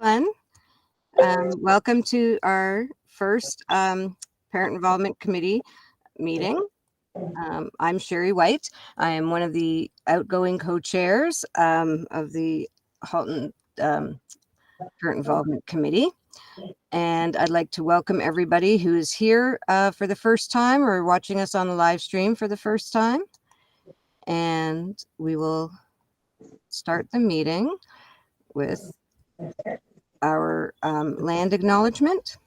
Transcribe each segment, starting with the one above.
Welcome to our first Parent Involvement Committee meeting. I'm Sherry White. I am one of the outgoing co-chairs of the Halton Parent Involvement Committee. And I'd like to welcome everybody who is here for the first time or watching us on the live stream for the first time. And we will start the meeting with our land acknowledgement.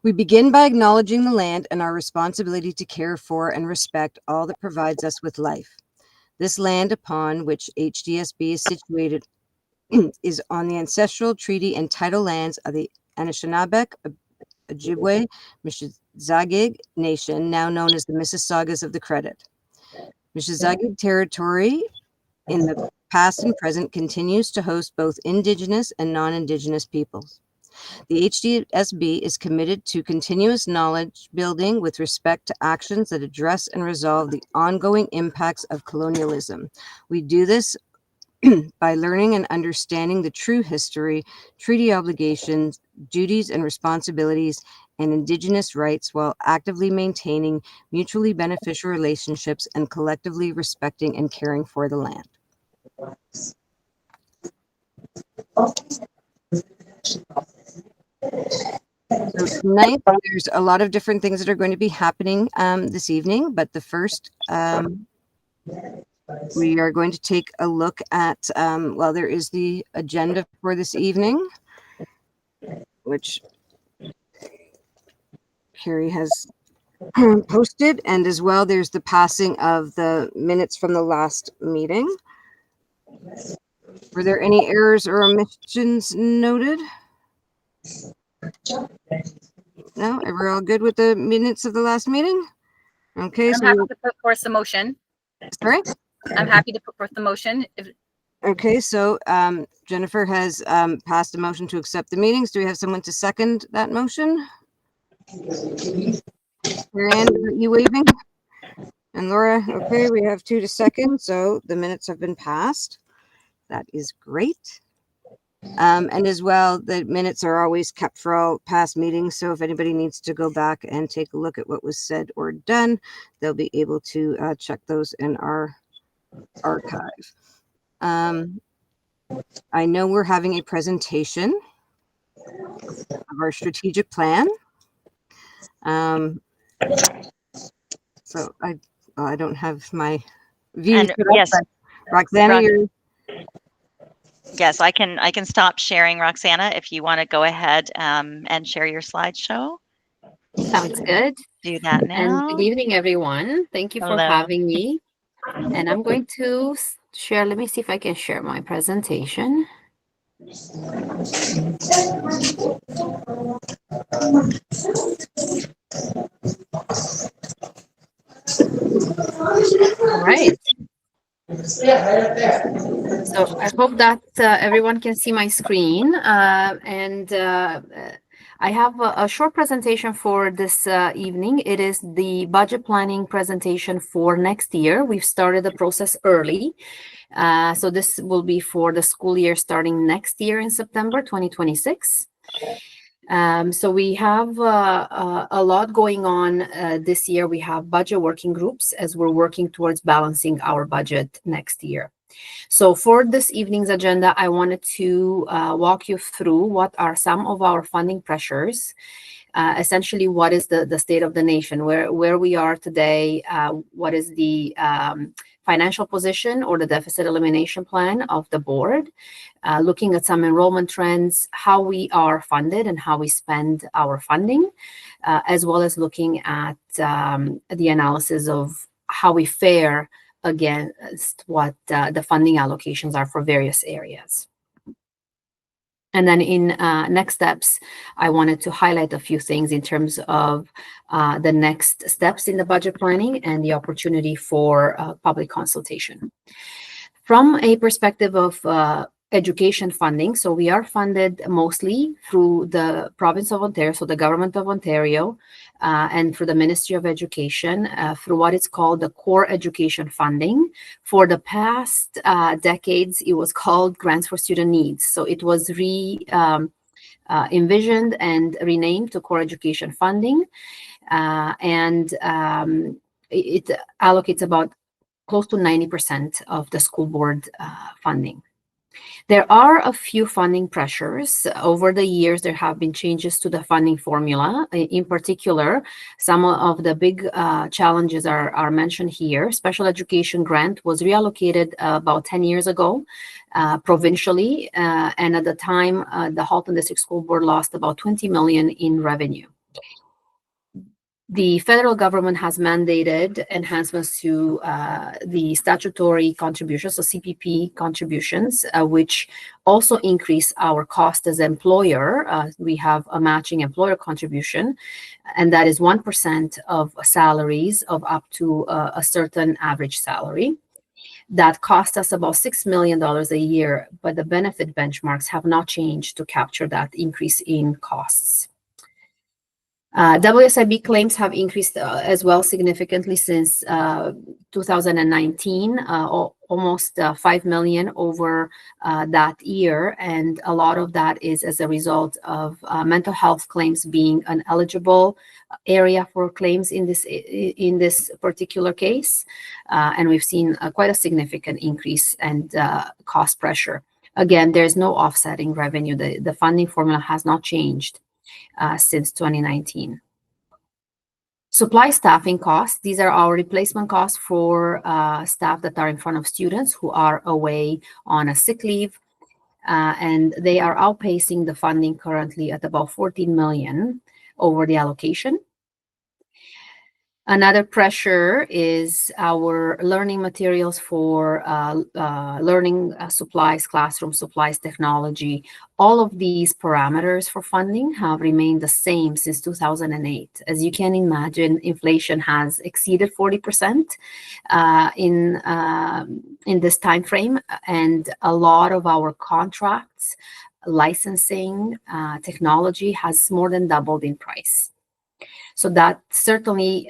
We begin by acknowledging the land and our responsibility to care for and respect all that provides us with life. This land upon which HDSB is situated is on the ancestral treaty and title lands of the Anishinaabe, Ojibwe, Mississauga Nation, now known as the Mississaugas of the Credit. Mississauga territory in the past and present continues to host both Indigenous and non-Indigenous peoples. The HDSB is committed to continuous knowledge building with respect to actions that address and resolve the ongoing impacts of colonialism. We do this by learning and understanding the true history, treaty obligations, duties and responsibilities, and Indigenous rights while actively maintaining mutually beneficial relationships and collectively respecting and caring for the land. So tonight, there's a lot of different things that are going to be happening this evening, but the first, we are going to take a look at, there is the agenda for this evening, which Carrie has posted, and as well, there's the passing of the minutes from the last meeting. Were there any errors or omissions noted? No, we're all good with the minutes of the last meeting? Okay, I'm happy to put forth the motion. Sorry? I'm happy to put forth the motion. Okay, so Jennifer has passed a motion to accept the meetings. Do we have someone to second that motion? Marianne, are you waving? And Laura, okay, we have 2 to second, so the minutes have been passed. That is great. And as well, the minutes are always kept for all past meetings. So if anybody needs to go back and take a look at what was said or done, they'll be able to check those in our archive. I know we're having a presentation of our strategic plan. So I don't have my view. Yes, Roxana, you're... Yes, I can stop sharing, Roxana, if you want to go ahead and share your slideshow. Sounds good. Do that now. And good evening, everyone. Thank you for having me. And I'm going to share, let me see if I can share my presentation. All right. So I hope that everyone can see my screen, and I have a short presentation for this evening. It is the budget planning presentation for next year. We've started the process early. So this will be for the school year starting next year in September 2026. So we have a lot going on this year. We have budget working groups as we're working towards balancing our budget next year. So for this evening's agenda, I wanted to walk you through what are some of our funding pressures. Essentially, what is the state of the nation, where we are today, what is the financial position or the deficit elimination plan of the board, looking at some enrollment trends, how we are funded and how we spend our funding, as well as looking at the analysis of how we fare against what the funding allocations are for various areas. And then in next steps, I wanted to highlight a few things in terms of the next steps in the budget planning and the opportunity for public consultation. From a perspective of education funding. So we are funded mostly through the province of Ontario, so the government of Ontario, and through the Ministry of Education, through what is called the core education funding. For the past decades, it was called Grants for Student Needs. So it was envisioned and renamed to core education funding. It allocates about close to 90% of the school board funding. There are a few funding pressures. Over the years, there have been changes to the funding formula. In particular, some of the big challenges are mentioned here. Special education grant was reallocated about 10 years ago provincially, and at the time, the Halton District School Board lost about 20 million in revenue. The federal government has mandated enhancements to the statutory contributions, so CPP contributions, which also increase our cost as employer. We have a matching employer contribution, and that is 1% of salaries of up to a certain average salary. That cost us about $6 million a year, but the benefit benchmarks have not changed to capture that increase in costs. WSIB claims have increased as well significantly since 2019, almost 5 million over that year. And a lot of that is as a result of mental health claims being an eligible area for claims in this particular case. And we've seen quite a significant increase and cost pressure. Again, there's no offsetting revenue. The funding formula has not changed since 2019. Supply staffing costs. These are our replacement costs for staff that are in front of students who are away on a sick leave. And they are outpacing the funding currently at about 14 million over the allocation. Another pressure is our learning materials for learning supplies, classroom supplies, technology. All of these parameters for funding have remained the same since 2008. As you can imagine, inflation has exceeded 40% in this time frame, and a lot of our contracts, licensing, technology has more than doubled in price. So that certainly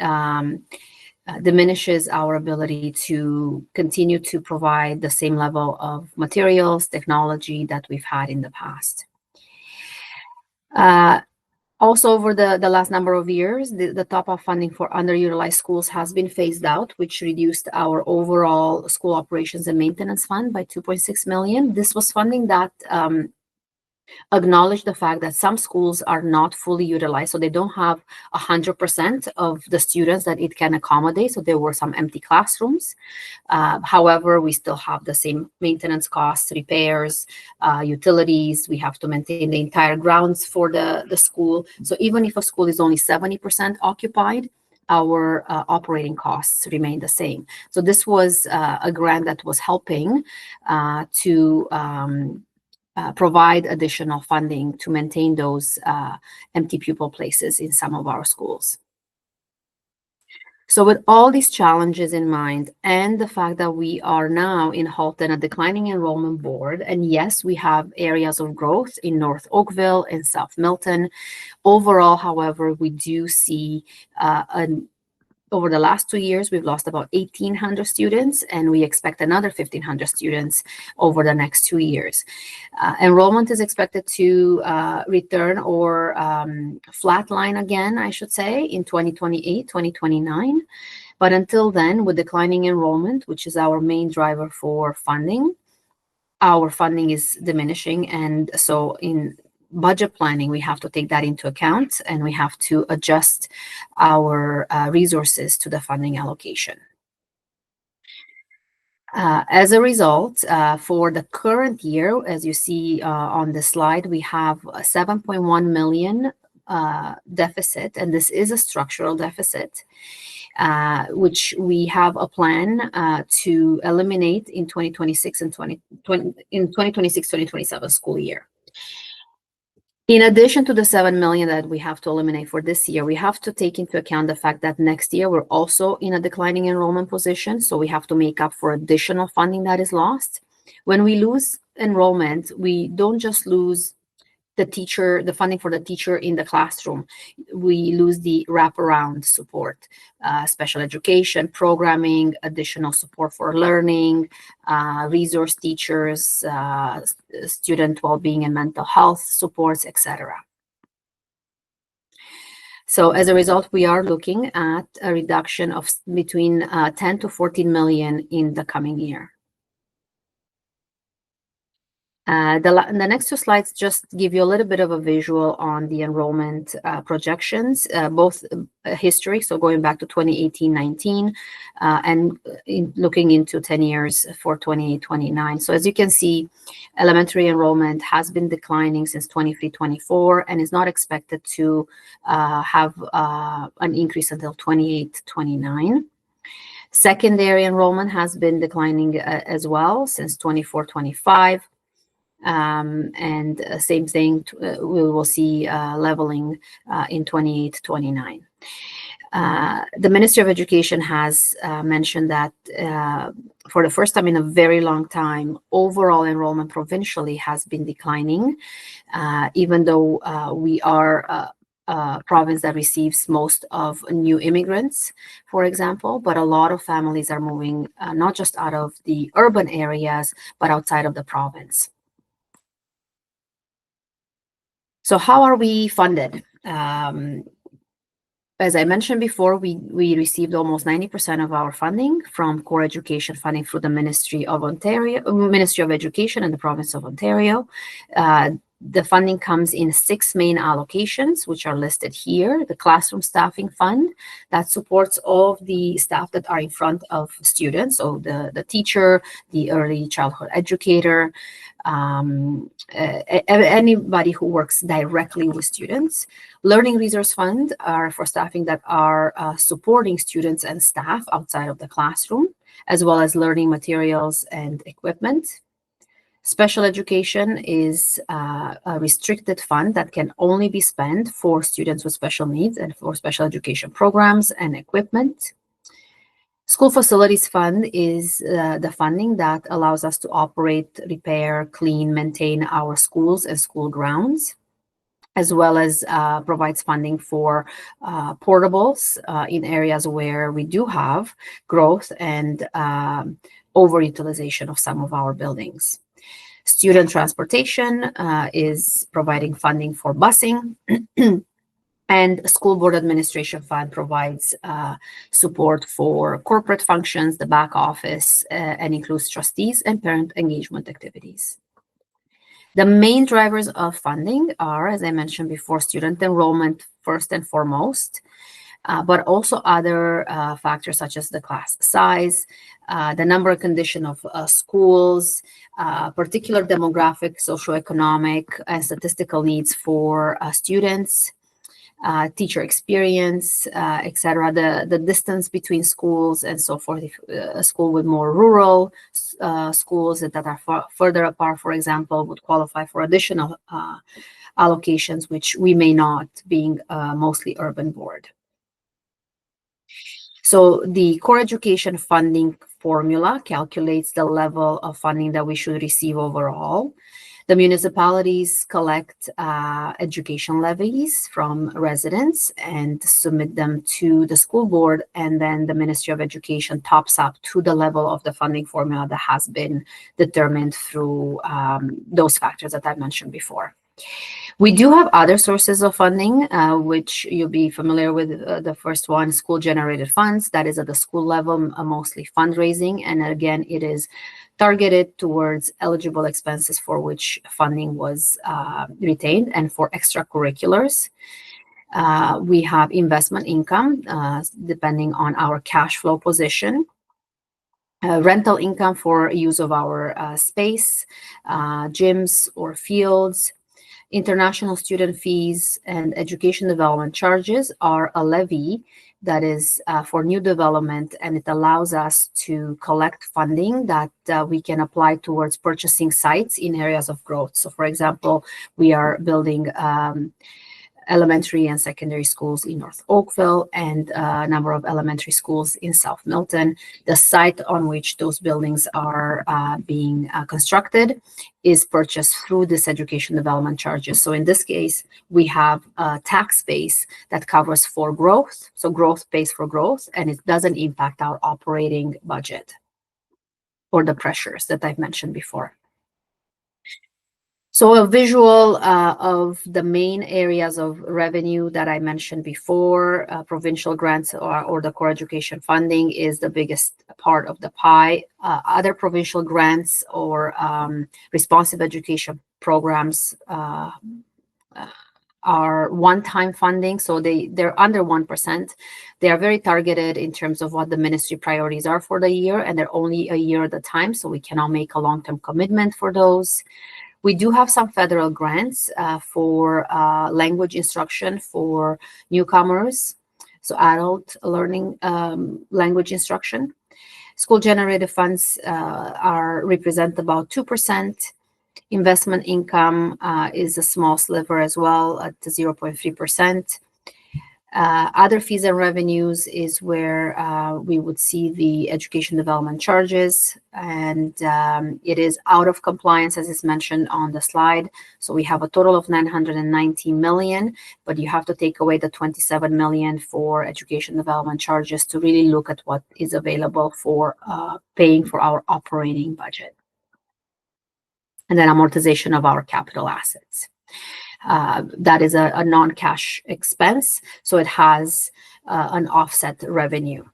diminishes our ability to continue to provide the same level of materials, technology that we've had in the past. Also, over the last number of years, the top-up funding for underutilized schools has been phased out, which reduced our overall school operations and maintenance fund by 2.6 million. This was funding that acknowledge the fact that some schools are not fully utilized, so they don't have 100% of the students that it can accommodate. So there were some empty classrooms. However, we still have the same maintenance costs, repairs, utilities. We have to maintain the entire grounds for the school. So even if a school is only 70% occupied, our operating costs remain the same. So this was a grant that was helping to provide additional funding to maintain those empty pupil places in some of our schools. So with all these challenges in mind, and the fact that we are now in Halton a declining enrollment board, and yes, we have areas of growth in North Oakville and South Milton. Overall, however, we do see over the last 2 years, we've lost about 1,800 students, and we expect another 1,500 students over the next 2 years. Enrollment is expected to return or flatline again, I should say, in 2028, 2029. But until then, with declining enrollment, which is our main driver for funding, our funding is diminishing. And so in budget planning, we have to take that into account, and we have to adjust our resources to the funding allocation. As a result, for the current year, as you see on the slide, we have a 7.1 million deficit, and this is a structural deficit, which we have a plan to eliminate in 2026 and 2027 school year. In addition to the 7 million that we have to eliminate for this year, we have to take into account the fact that next year we're also in a declining enrollment position. So we have to make up for additional funding that is lost. When we lose enrollment, we don't just lose the funding for the teacher in the classroom. We lose the wraparound support, special education, programming, additional support for learning, resource teachers, student well-being and mental health supports, etc. So as a result, we are looking at a reduction of between 10 to 14 million in the coming year. The next two slides just give you a little bit of a visual on the enrollment projections, both history, so going back to 2018-19, and looking into 10 years for 28-29. So as you can see, elementary enrollment has been declining since 23-24 and is not expected to have an increase until 28-29. Secondary enrollment has been declining as well since 24-25. And same thing, we will see leveling in 28-29. The Ministry of Education has mentioned that for the first time in a very long time, overall enrollment provincially has been declining, even though we are a province that receives most of new immigrants, for example, but a lot of families are moving not just out of the urban areas, but outside of the province. So how are we funded? As I mentioned before, we received almost 90% of our funding from core education funding through the Ministry of Education and the Province of Ontario. The funding comes in 6 main allocations, which are listed here. The Classroom Staffing Fund that supports all of the staff that are in front of students, so the teacher, the early childhood educator, anybody who works directly with students. Learning Resource Fund are for staffing that are supporting students and staff outside of the classroom, as well as learning materials and equipment. Special education is a restricted fund that can only be spent for students with special needs and for special education programs and equipment. School Facilities Fund is the funding that allows us to operate, repair, clean, maintain our schools and school grounds, as well as provides funding for portables in areas where we do have growth and overutilization of some of our buildings. Student transportation is providing funding for busing. And School Board Administration Fund provides support for corporate functions, the back office, and includes trustees and parent engagement activities. The main drivers of funding are, as I mentioned before, student enrollment first and foremost, but also other factors such as the class size, the number and condition of schools, particular demographic, socioeconomic, and statistical needs for students, teacher experience, etc. The distance between schools and so forth. If a school with more rural schools that are further apart, for example, would qualify for additional allocations, which we may not, being a mostly urban board. So the core education funding formula calculates the level of funding that we should receive overall. The municipalities collect education levies from residents and submit them to the school board, and then the Ministry of Education tops up to the level of the funding formula that has been determined through those factors that I mentioned before. We do have other sources of funding, which you'll be familiar with. The first one, school-generated funds. That is at the school level, mostly fundraising. And again, it is targeted towards eligible expenses for which funding was retained and for extracurriculars. We have investment income, depending on our cash flow position. Rental income for use of our space, gyms or fields. International student fees and education development charges are a levy that is for new development, and it allows us to collect funding that we can apply towards purchasing sites in areas of growth. So for example, we are building elementary and secondary schools in North Oakville and a number of elementary schools in South Milton. The site on which those buildings are being constructed is purchased through this education development charges. So in this case, we have a tax base that covers for growth. So growth pays for growth, and it doesn't impact our operating budget or the pressures that I've mentioned before. So a visual of the main areas of revenue that I mentioned before, provincial grants or the core education funding is the biggest part of the pie. Other provincial grants or responsive education programs are one-time funding, so they're under 1%. They are very targeted in terms of what the ministry priorities are for the year, and they're only a year at a time, so we cannot make a long-term commitment for those. We do have some federal grants for language instruction for newcomers, so adult learning language instruction. School-generated funds represent about 2%. Investment income is a small sliver as well at 0.3%. Other fees and revenues is where we would see the education development charges, and it is out of compliance as is mentioned on the slide. So we have a total of 990 million, but you have to take away the 27 million for education development charges to really look at what is available for paying for our operating budget. And then amortization of our capital assets. That is a non-cash expense, so it has an offset revenue.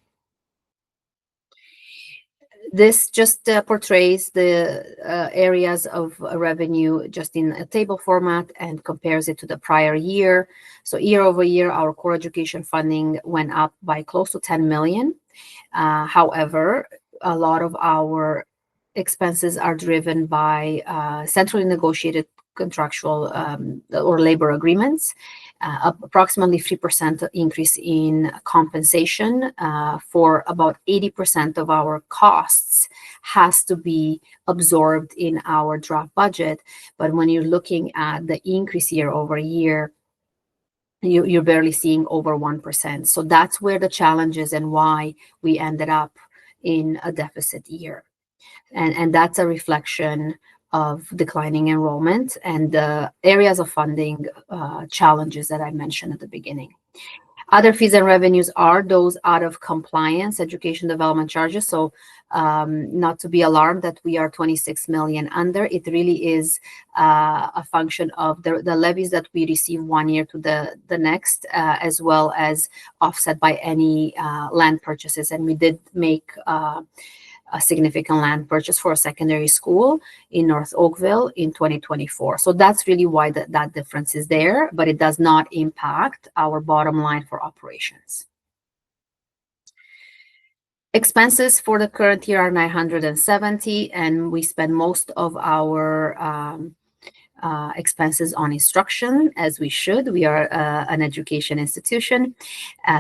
This just portrays the areas of revenue just in a table format and compares it to the prior year. So year over year, our core education funding went up by close to 10 million. However, a lot of our expenses are driven by centrally negotiated contractual or labor agreements, approximately 3% increase in compensation for about 80% of our costs has to be absorbed in our draft budget. But when you're looking at the increase year over year, you're barely seeing over 1%. So that's where the challenge is and why we ended up in a deficit year. And that's a reflection of declining enrollment and the areas of funding challenges that I mentioned at the beginning. Other fees and revenues are those out of compliance education development charges. So not to be alarmed that we are 26 million under. It really is a function of the levies that we receive one year to the next, as well as offset by any land purchases. And we did make a significant land purchase for a secondary school in North Oakville in 2024. So that's really why that difference is there, but it does not impact our bottom line for operations. Expenses for the current year are 970, and we spend most of our expenses on instruction, as we should. We are an education institution,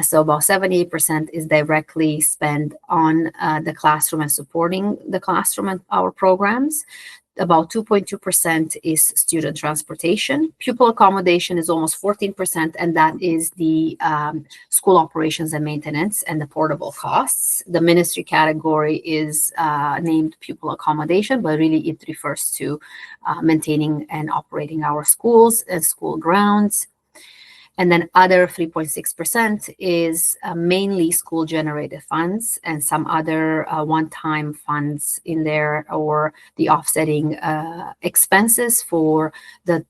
so about 78% is directly spent on the classroom and supporting the classroom and our programs. About 2.2% is student transportation. Pupil accommodation is almost 14%, and that is the school operations and maintenance and the portable costs. The ministry category is named pupil accommodation, but really it refers to maintaining and operating our schools and school grounds. And then other 3.6% is mainly school-generated funds and some other one-time funds in there, or the offsetting expenses for the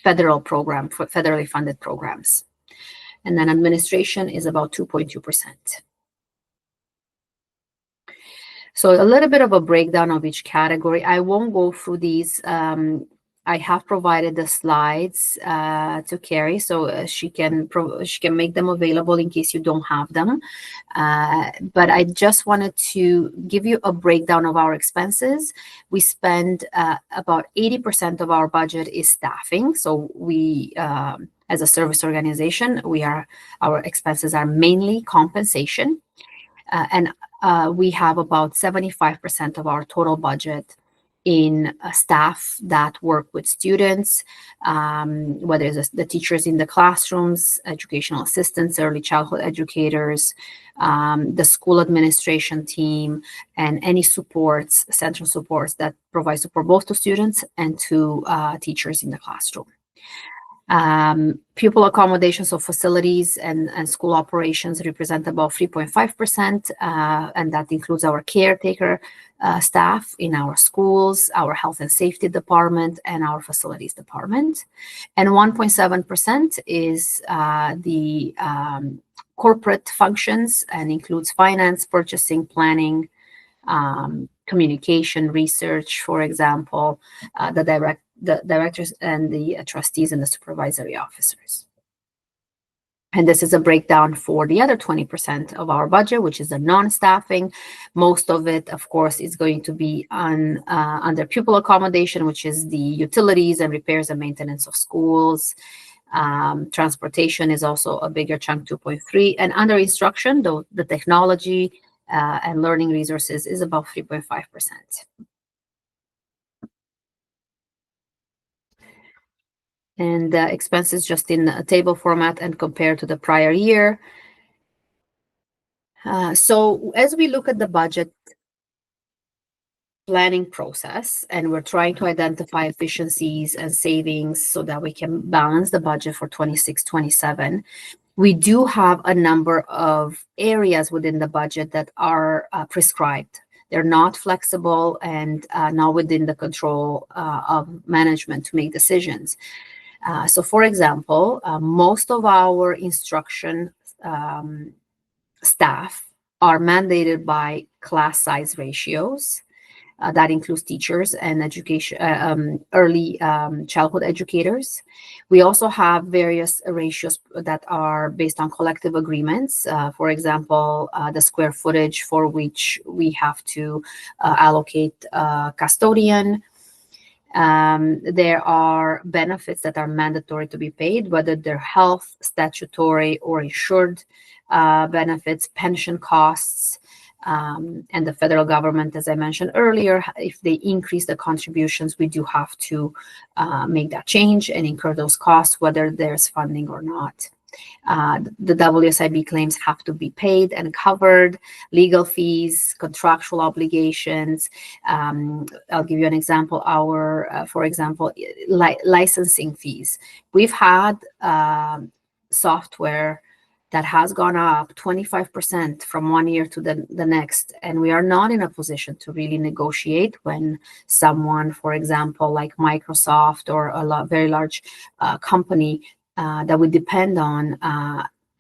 federal program, for federally funded programs. And then administration is about 2.2%. So a little bit of a breakdown of each category. I won't go through these. I have provided the slides to Carrie, so she can make them available in case you don't have them. But I just wanted to give you a breakdown of our expenses. We spend about 80% of our budget is staffing. So we, as a service organization, our expenses are mainly compensation, and we have about 75% of our total budget in staff that work with students, whether it's the teachers in the classrooms, educational assistants, early childhood educators, the school administration team, and any supports, central supports that provide support both to students and to teachers in the classroom. Pupil accommodations of facilities and school operations represent about 3.5%, and that includes our caretaker staff in our schools, our health and safety department, and our facilities department. And 1.7% is the corporate functions and includes finance, purchasing, planning, communication, research, for example, the directors and the trustees and the supervisory officers. And this is a breakdown for the other 20% of our budget, which is the non-staffing. Most of it, of course, is going to be on under pupil accommodation, which is the utilities and repairs and maintenance of schools. Transportation is also a bigger chunk, 2.3%. And under instruction, the technology and learning resources is about 3.5%. And expenses just in a table format and compared to the prior year. So as we look at the budget planning process, and we're trying to identify efficiencies and savings so that we can balance the budget for 26-27, we do have a number of areas within the budget that are prescribed. They're not flexible and not within the control of management to make decisions. So, for example, most of our instruction staff are mandated by class size ratios. That includes teachers and education, early childhood educators. We also have various ratios that are based on collective agreements. For example, the square footage for which we have to allocate custodian. There are benefits that are mandatory to be paid, whether they're health, statutory, or insured benefits, pension costs, and the federal government, as I mentioned earlier, if they increase the contributions, we do have to make that change and incur those costs, whether there's funding or not. The WSIB claims have to be paid and covered, legal fees, contractual obligations. I'll give you an example. For example, licensing fees. We've had software that has gone up 25% from one year to the next, and we are not in a position to really negotiate when someone, for example, like Microsoft or a very large company that we depend on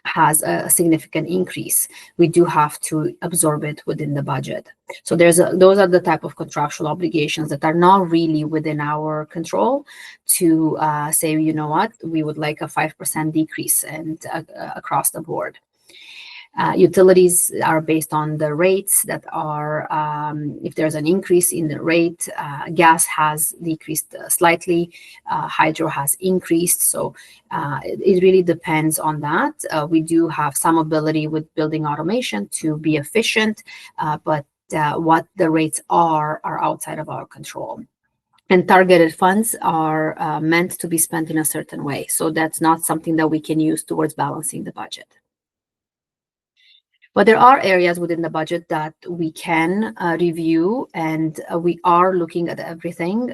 has a significant increase. We do have to absorb it within the budget. So those are the type of contractual obligations that are not really within our control to say, you know what, we would like a 5% decrease and across the board. Utilities are based on the rates that are, if there's an increase in the rate, gas has decreased slightly, hydro has increased. So it really depends on that. We do have some ability with building automation to be efficient, but what the rates are outside of our control. And targeted funds are meant to be spent in a certain way. So that's not something that we can use towards balancing the budget. But there are areas within the budget that we can review, and we are looking at everything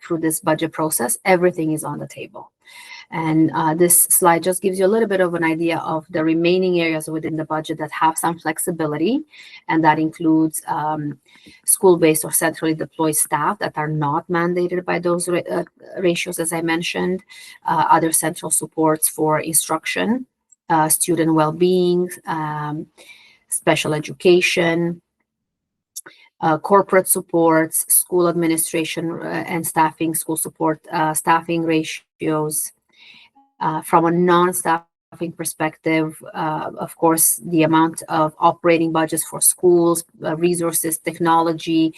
through this budget process. Everything is on the table. And this slide just gives you a little bit of an idea of the remaining areas within the budget that have some flexibility, and that includes school-based or centrally deployed staff that are not mandated by those ratios, as I mentioned, other central supports for instruction, student well-being, special education, corporate supports, school administration and staffing, school support staffing ratios. From a non-staffing perspective, of course, the amount of operating budgets for schools, resources, technology,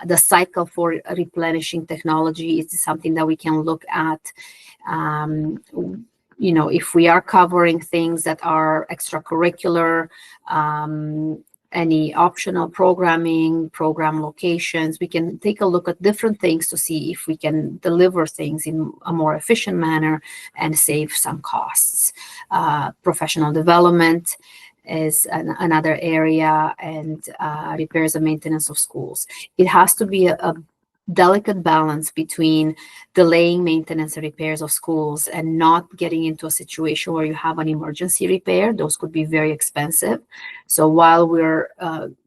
the cycle for replenishing technology is something that we can look at. If we are covering things that are extracurricular, any optional programming, program locations. We can take a look at different things to see if we can deliver things in a more efficient manner and save some costs. Professional development is another area, and repairs and maintenance of schools. It has to be a delicate balance between delaying maintenance and repairs of schools and not getting into a situation where you have an emergency repair. Those could be very expensive. So while we're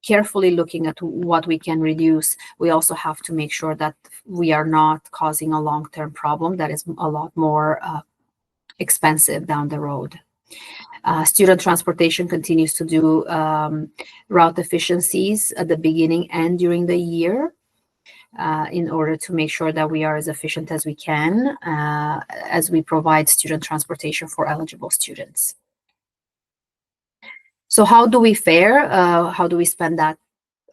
carefully looking at what we can reduce, we also have to make sure that we are not causing a long-term problem that is a lot more expensive down the road. Student transportation continues to do route efficiencies at the beginning and during the year, in order to make sure that we are as efficient as we can as we provide student transportation for eligible students. So how do we fare? How do we spend that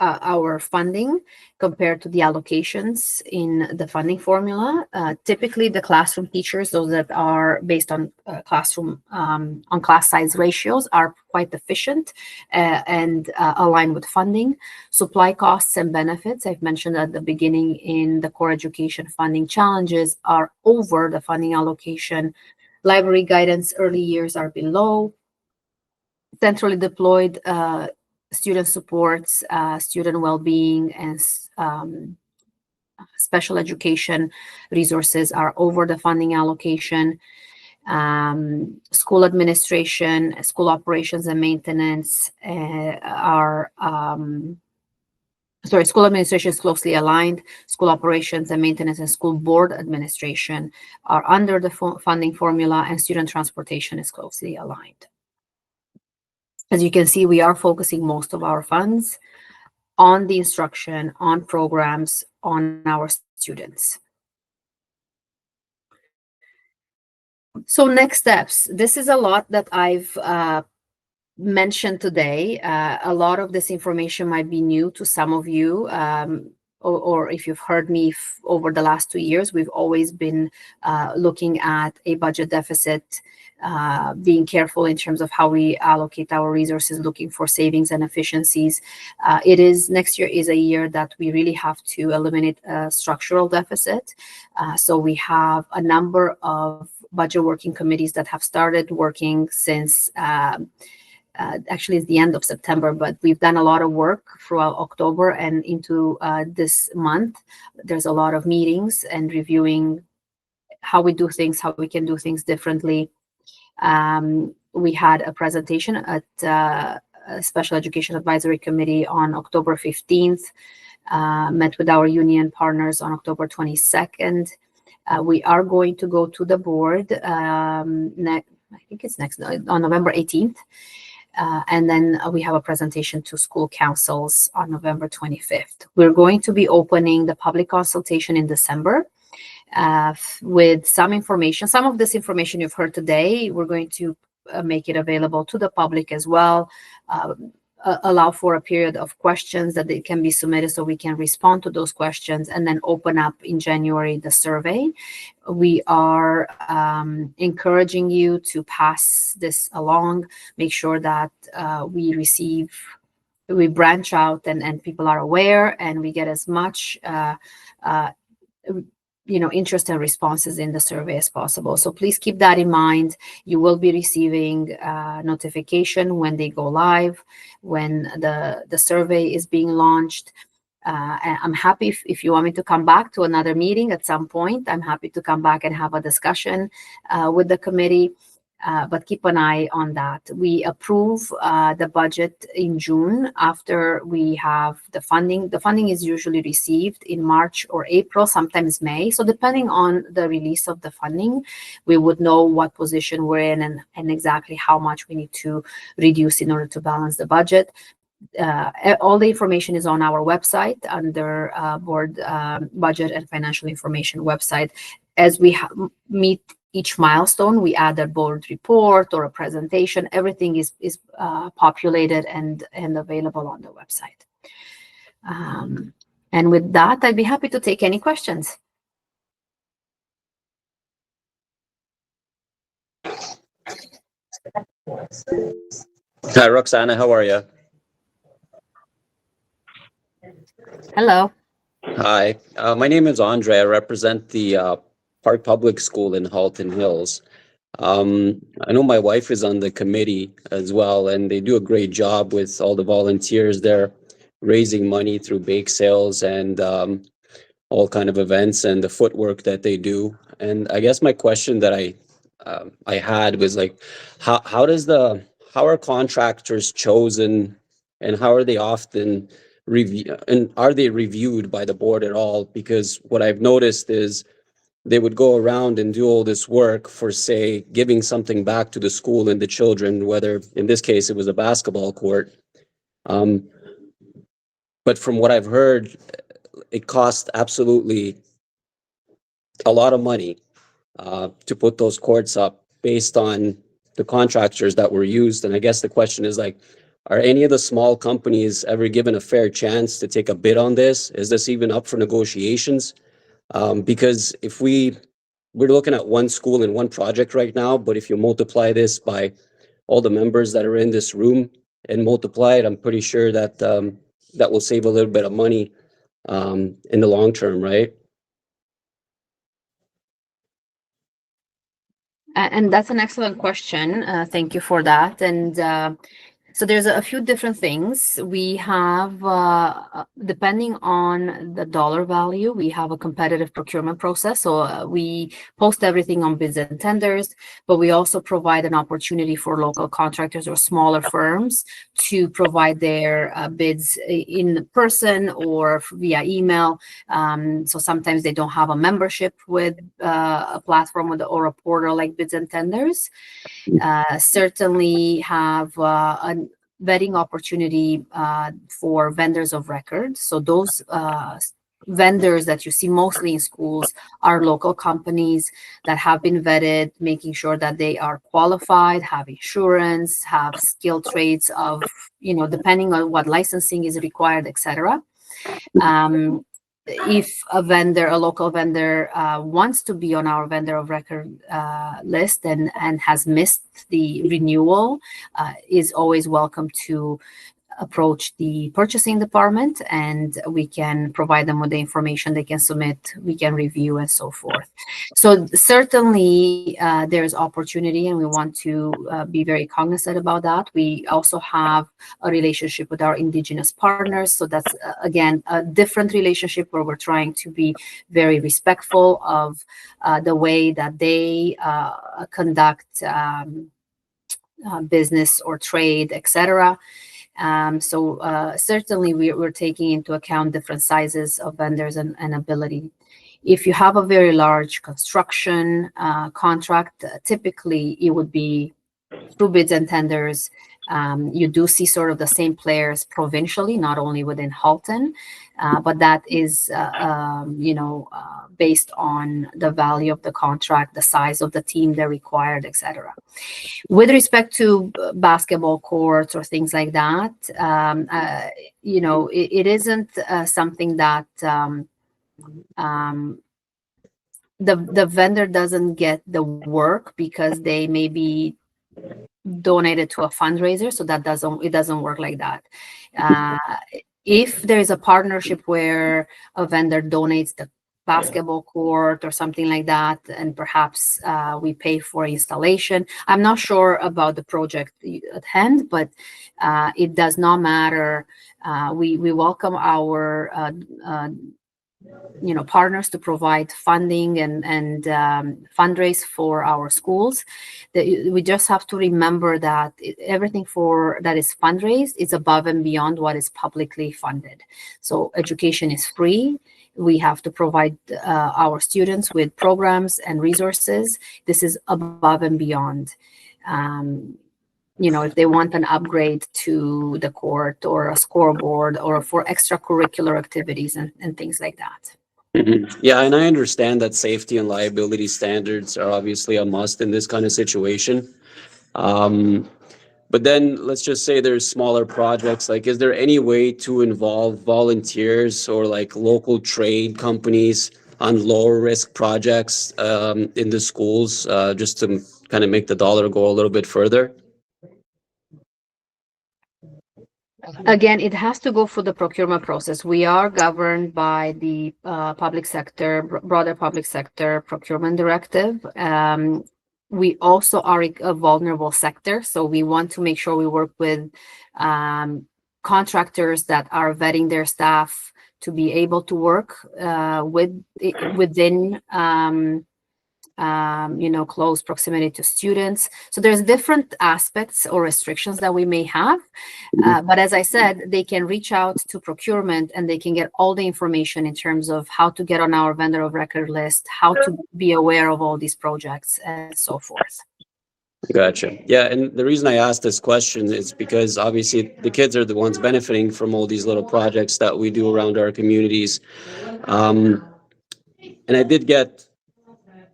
our funding compared to the allocations in the funding formula? Typically, the classroom teachers, those that are based on classroom on class size ratios, are quite efficient and aligned with funding. Supply costs and benefits, I've mentioned at the beginning in the core education funding challenges, are over the funding allocation. Library guidance early years are below. Centrally deployed student supports, student well-being, and special education resources are over the funding allocation. School administration, school operations and maintenance school administration is closely aligned. School operations and maintenance and school board administration are under the funding formula, and student transportation is closely aligned. As you can see, we are focusing most of our funds on the instruction, on programs, on our students. So next steps. This is a lot that I've mentioned today. A lot of this information might be new to some of you, or if you've heard me over the last 2 years, we've always been looking at a budget deficit, being careful in terms of how we allocate our resources, looking for savings and efficiencies. Next year is a year that we really have to eliminate a structural deficit. So we have a number of budget working committees that have started working since actually it's the end of September, but we've done a lot of work throughout October and into this month. There's a lot of meetings and reviewing how we do things, how we can do things differently. We had a presentation at a Special Education Advisory Committee on October 15th, met with our union partners on October 22nd. We are going to go to the board on November 18th. And then we have a presentation to school councils on November 25th. We're going to be opening the public consultation in December with some information. Some of this information you've heard today, we're going to make it available to the public as well, allow for a period of questions that they can be submitted so we can respond to those questions, and then open up in January the survey. We are encouraging you to pass this along, make sure that we branch out and people are aware, and we get as much interest and responses in the survey as possible. So please keep that in mind. You will be receiving notification when they go live, when the survey is being launched. I'm happy if you want me to come back to another meeting at some point. I'm happy to come back and have a discussion with the committee. But keep an eye on that. We approve the budget in June after we have the funding. The funding is usually received in March or April, sometimes May. So depending on the release of the funding, we would know what position we're in and exactly how much we need to reduce in order to balance the budget. All the information is on our website under board budget and financial information website. As we meet each milestone, we add a board report or a presentation. Everything is populated and available on the website. And with that, I'd be happy to take any questions. Hi, Roxana, how are you? Hello. Hi, my name is Andre. I represent the Park Public School in Halton Hills. I know my wife is on the committee as well, and they do a great job with all the volunteers there, raising money through bake sales and all kind of events and the footwork that they do. And I guess my question that I had was like, how does how are contractors chosen, and how are they often and are they reviewed by the board at all? Because what I've noticed is they would go around and do all this work for, say, giving something back to the school and the children, whether in this case it was a basketball court. Um, but from what I've heard, it cost absolutely a lot of money to put those courts up based on the contractors that were used. And I guess the question is like, are any of the small companies ever given a fair chance to take a bid on this? Is this even up for negotiations? Because if we're looking at one school and one project right now, but if you multiply this by all the members that are in this room and multiply it, I'm pretty sure that that will save a little bit of money in the long term, right? And that's an excellent question. Thank you for that. And so there's a few different things. We have, depending on the dollar value, we have a competitive procurement process. So we post everything on bids and tenders, but we also provide an opportunity for local contractors or smaller firms to provide their bids in person or via email. So sometimes they don't have a membership with a platform or a portal like bids and tenders. Certainly have a vetting opportunity for vendors of record. So those vendors that you see mostly in schools are local companies that have been vetted, making sure that they are qualified, have insurance, have skilled trades of, depending on what licensing is required, etc. If a local vendor wants to be on our vendor of record list and has missed the renewal, is always welcome to approach the purchasing department, and we can provide them with the information they can submit, we can review, and so forth. So certainly there's opportunity, and we want to be very cognizant about that. We also have a relationship with our Indigenous partners. So that's, again, a different relationship where we're trying to be very respectful of the way that they conduct business or trade, etc. So certainly we're taking into account different sizes of vendors and ability. If you have a very large construction contract, typically it would be through bids and tenders. You do see sort of the same players provincially, not only within Halton, but that is, based on the value of the contract, the size of the team they're required, etc. With respect to basketball courts or things like that, it isn't something that the vendor doesn't get the work because they maybe donated to a fundraiser. So it doesn't work like that. If there is a partnership where a vendor donates the basketball court or something like that, and perhaps we pay for installation. I'm not sure about the project at hand, but it does not matter. We welcome our partners to provide funding and fundraise for our schools. We just have to remember that everything that is fundraised is above and beyond what is publicly funded. So education is free. We have to provide our students with programs and resources. This is above and beyond. If they want an upgrade to the court or a scoreboard or for extracurricular activities and things like that. Mm-hmm. Yeah, and I understand that safety and liability standards are obviously a must in this kind of situation. But then let's just say there's smaller projects. Like, is there any way to involve volunteers or like local trade companies on lower risk projects in the schools just to kind of make the dollar go a little bit further? Again, it has to go through the procurement process. We are governed by the public sector, broader public sector procurement directive. We also are a vulnerable sector, so we want to make sure we work with contractors that are vetting their staff to be able to work within close proximity to students. So there's different aspects or restrictions that we may have. But as I said, they can reach out to procurement and they can get all the information in terms of how to get on our vendor of record list, how to be aware of all these projects and so forth. Gotcha. Yeah, and the reason I asked this question is because obviously the kids are the ones benefiting from all these little projects that we do around our communities. And I did get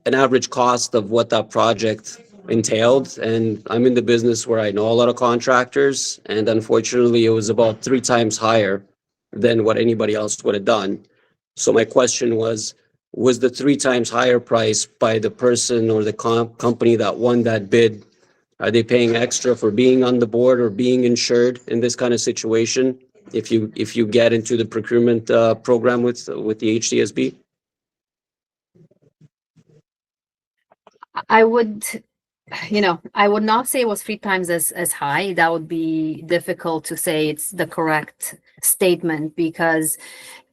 an average cost of what that project entailed. And I'm in the business where I know a lot of contractors, and unfortunately, it was about 3 times higher than what anybody else would have done. So my question was the 3 times higher price by the person or the company that won that bid? Are they paying extra for being on the board or being insured in this kind of situation? If you get into the procurement program with the HDSB? I would not say it was 3 times as high. That would be difficult to say it's the correct statement, because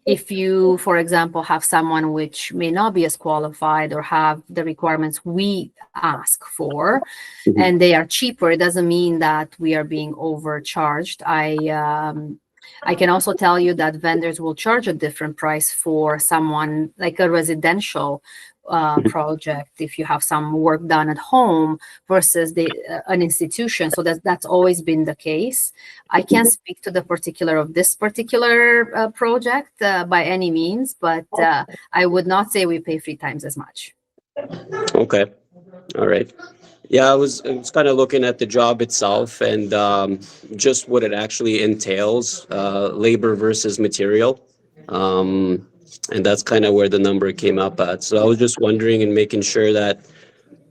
if you, for example, have someone which may not be as qualified or have the requirements we ask for, and they are cheaper, it doesn't mean that we are being overcharged. I can also tell you that vendors will charge a different price for someone like a residential project if you have some work done at home versus an institution. So that's always been the case. I can't speak to the particular of this particular project by any means, but I would not say we pay 3 times as much. Okay. All right. Yeah, I was kind of looking at the job itself and just what it actually entails, labor versus material. And that's kind of where the number came up at. So I was just wondering and making sure that,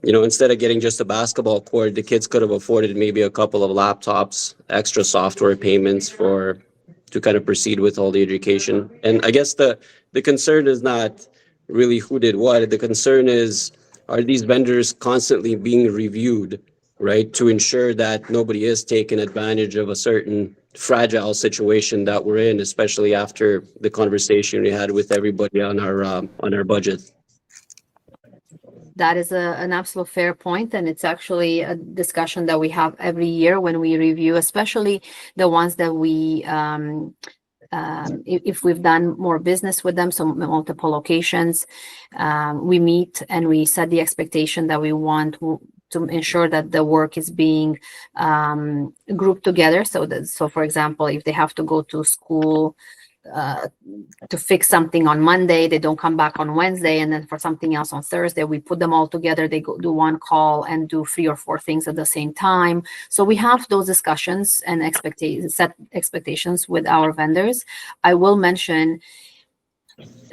instead of getting just a basketball court, the kids could have afforded maybe a couple of laptops, extra software payments to kind of proceed with all the education. And I guess the concern is not really who did what. The concern is, are these vendors constantly being reviewed, right, to ensure that nobody is taking advantage of a certain fragile situation that we're in, especially after the conversation we had with everybody on our budget. That is an absolute fair point, and it's actually a discussion that we have every year when we review, especially the ones that we if we've done more business with them, so multiple locations, we meet and we set the expectation that we want to ensure that the work is being grouped together. So for example, if they have to go to school to fix something on Monday, they don't come back on Wednesday, and then for something else on Thursday, we put them all together. They go do one call and do 3 or 4 things at the same time. So we have those discussions and set expectations with our vendors. I will mention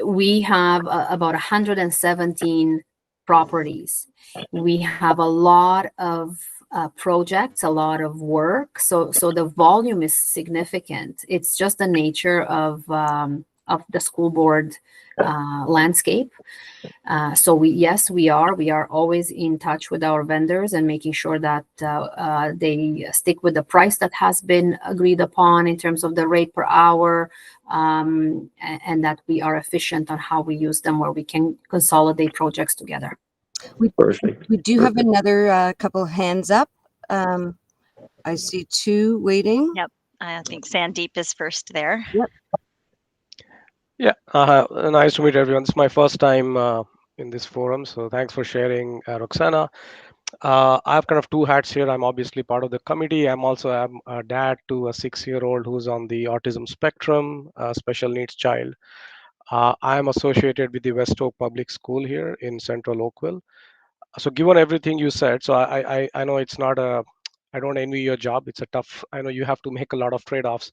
we have about 117 properties. We have a lot of projects, a lot of work. So the volume is significant. It's just the nature of the school board landscape. So we are always in touch with our vendors and making sure that they stick with the price that has been agreed upon in terms of the rate per hour, and that we are efficient on how we use them, where we can consolidate projects together. Perfect. We do have another couple hands up. I see 2 waiting. Yep. I think Sandeep is first there. Yep. Yeah, nice to meet everyone. It's my first time in this forum, so thanks for sharing, Roxana. I have kind of 2 hats here. I'm obviously part of the committee. I'm a dad to a 6-year-old who's on the autism spectrum, special needs child. I am associated with the West Oak Public School here in Central Oakville. So given everything you said, so I know it's not I don't envy your job. It's a tough, I know you have to make a lot of trade-offs.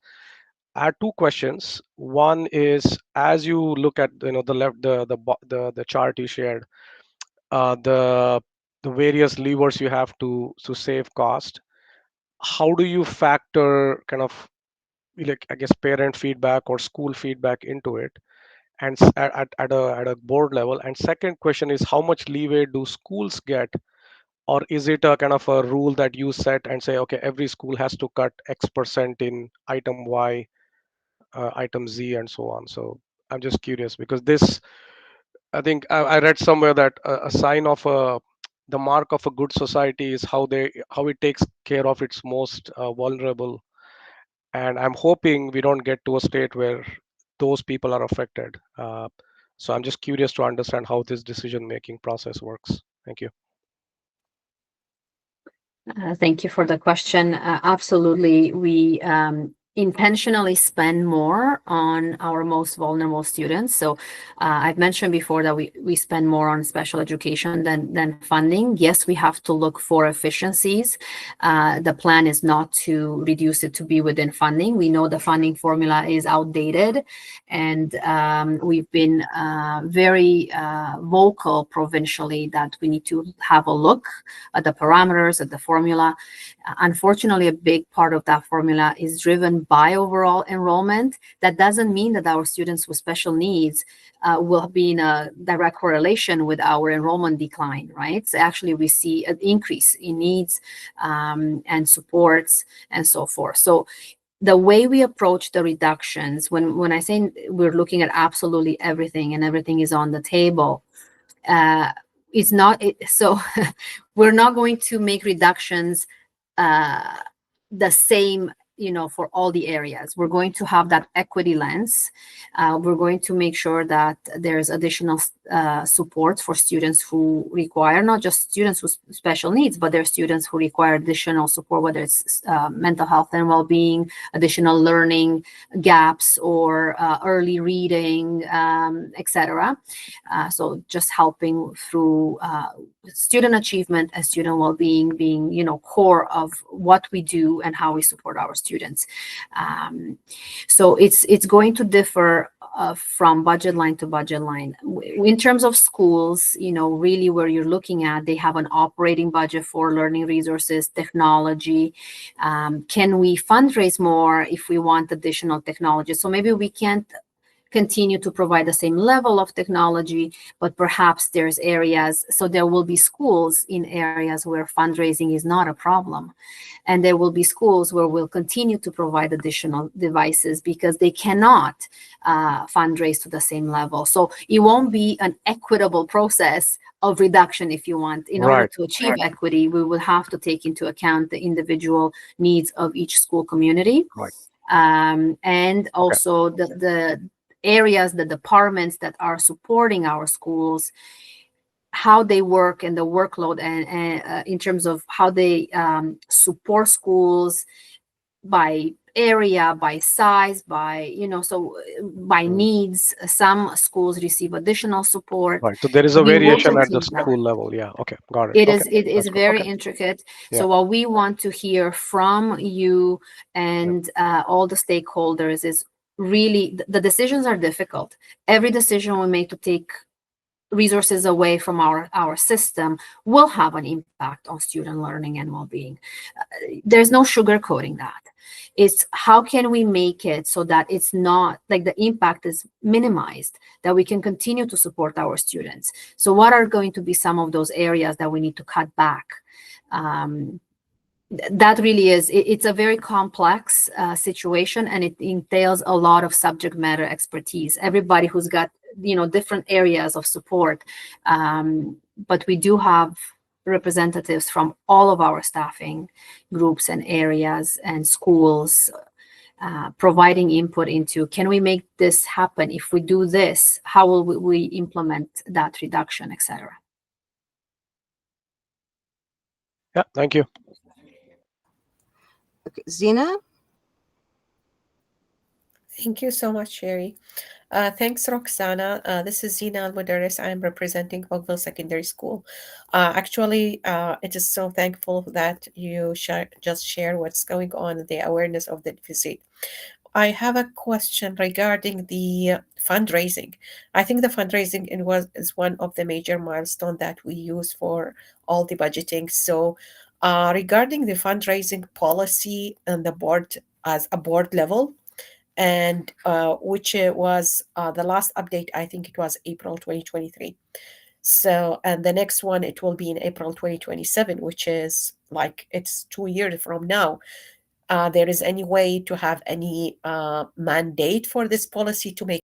I had 2 questions. One is, as you look at the chart you shared, the various levers you have to save cost. How do you factor kind of like, I guess, parent feedback or school feedback into it, and at a board level? And second question is, how much leeway do schools get, or is it a kind of a rule that you set and say, okay, every school has to cut X% in item Y, item Z, and so on? So I'm just curious, because this, I think I read somewhere that a sign of the mark of a good society is how it takes care of its most vulnerable. And I'm hoping we don't get to a state where those people are affected. So I'm just curious to understand how this decision-making process works. Thank you. Thank you for the question. Absolutely. We intentionally spend more on our most vulnerable students. So I've mentioned before that we spend more on special education than funding. Yes, we have to look for efficiencies. The plan is not to reduce it to be within funding. We know the funding formula is outdated, and we've been very vocal provincially that we need to have a look at the parameters, at the formula. Unfortunately, a big part of that formula is driven by overall enrollment. That doesn't mean that our students with special needs will be in a direct correlation with our enrollment decline, right? So actually, we see an increase in needs and supports and so forth. So the way we approach the reductions, when I say we're looking at absolutely everything and everything is on the table, it's not so we're not going to make reductions the same, for all the areas. We're going to have that equity lens. We're going to make sure that there's additional support for students who require, not just students with special needs, but there are students who require additional support, whether it's mental health and well-being, additional learning gaps, or early reading, etc. So just helping through student achievement and student well-being being, core of what we do and how we support our students. So it's going to differ from budget line to budget line. In terms of schools, really where you're looking at, they have an operating budget for learning resources, technology. Can we fundraise more if we want additional technology? So maybe we can't continue to provide the same level of technology, but perhaps there's areas, so there will be schools in areas where fundraising is not a problem. And there will be schools where we'll continue to provide additional devices because they cannot fundraise to the same level. So it won't be an equitable process of reduction, if you want. In order to achieve equity, we will have to take into account the individual needs of each school community. And also the areas, the departments that are supporting our schools, how they work and the workload, and in terms of how they support schools by area, by size, by by needs. Some schools receive additional support. Right. So there is a variation at the school level. Yeah. Okay. Got it. It is very intricate. Yeah. So what we want to hear from you and all the stakeholders is really the decisions are difficult. Every decision we make to take resources away from our system will have an impact on student learning and well-being. There's no sugarcoating that. It's how can we make it so that it's not like the impact is minimized, that we can continue to support our students. So what are going to be some of those areas that we need to cut back? That really is, it's a very complex situation, and it entails a lot of subject matter expertise. Everybody who's got, different areas of support. But we do have representatives from all of our staffing groups and areas and schools providing input into, can we make this happen? If we do this, how will we implement that reduction, etc. Yeah, thank you. Okay, Zina? Thank you so much, Sherry. Thanks, Roxana. This is Zina Al-Mudaris. I'm representing Oakville Secondary School. Actually, it is so thankful that you just share what's going on, the awareness of the deficit. I have a question regarding the fundraising. I think the fundraising is one of the major milestones that we use for all the budgeting. So regarding the fundraising policy and the board, as a board level, and which was the last update, I think it was April 2023. So, and the next one, it will be in April 2027, which is like it's 2 years from now. There is any way to have any mandate for this policy to make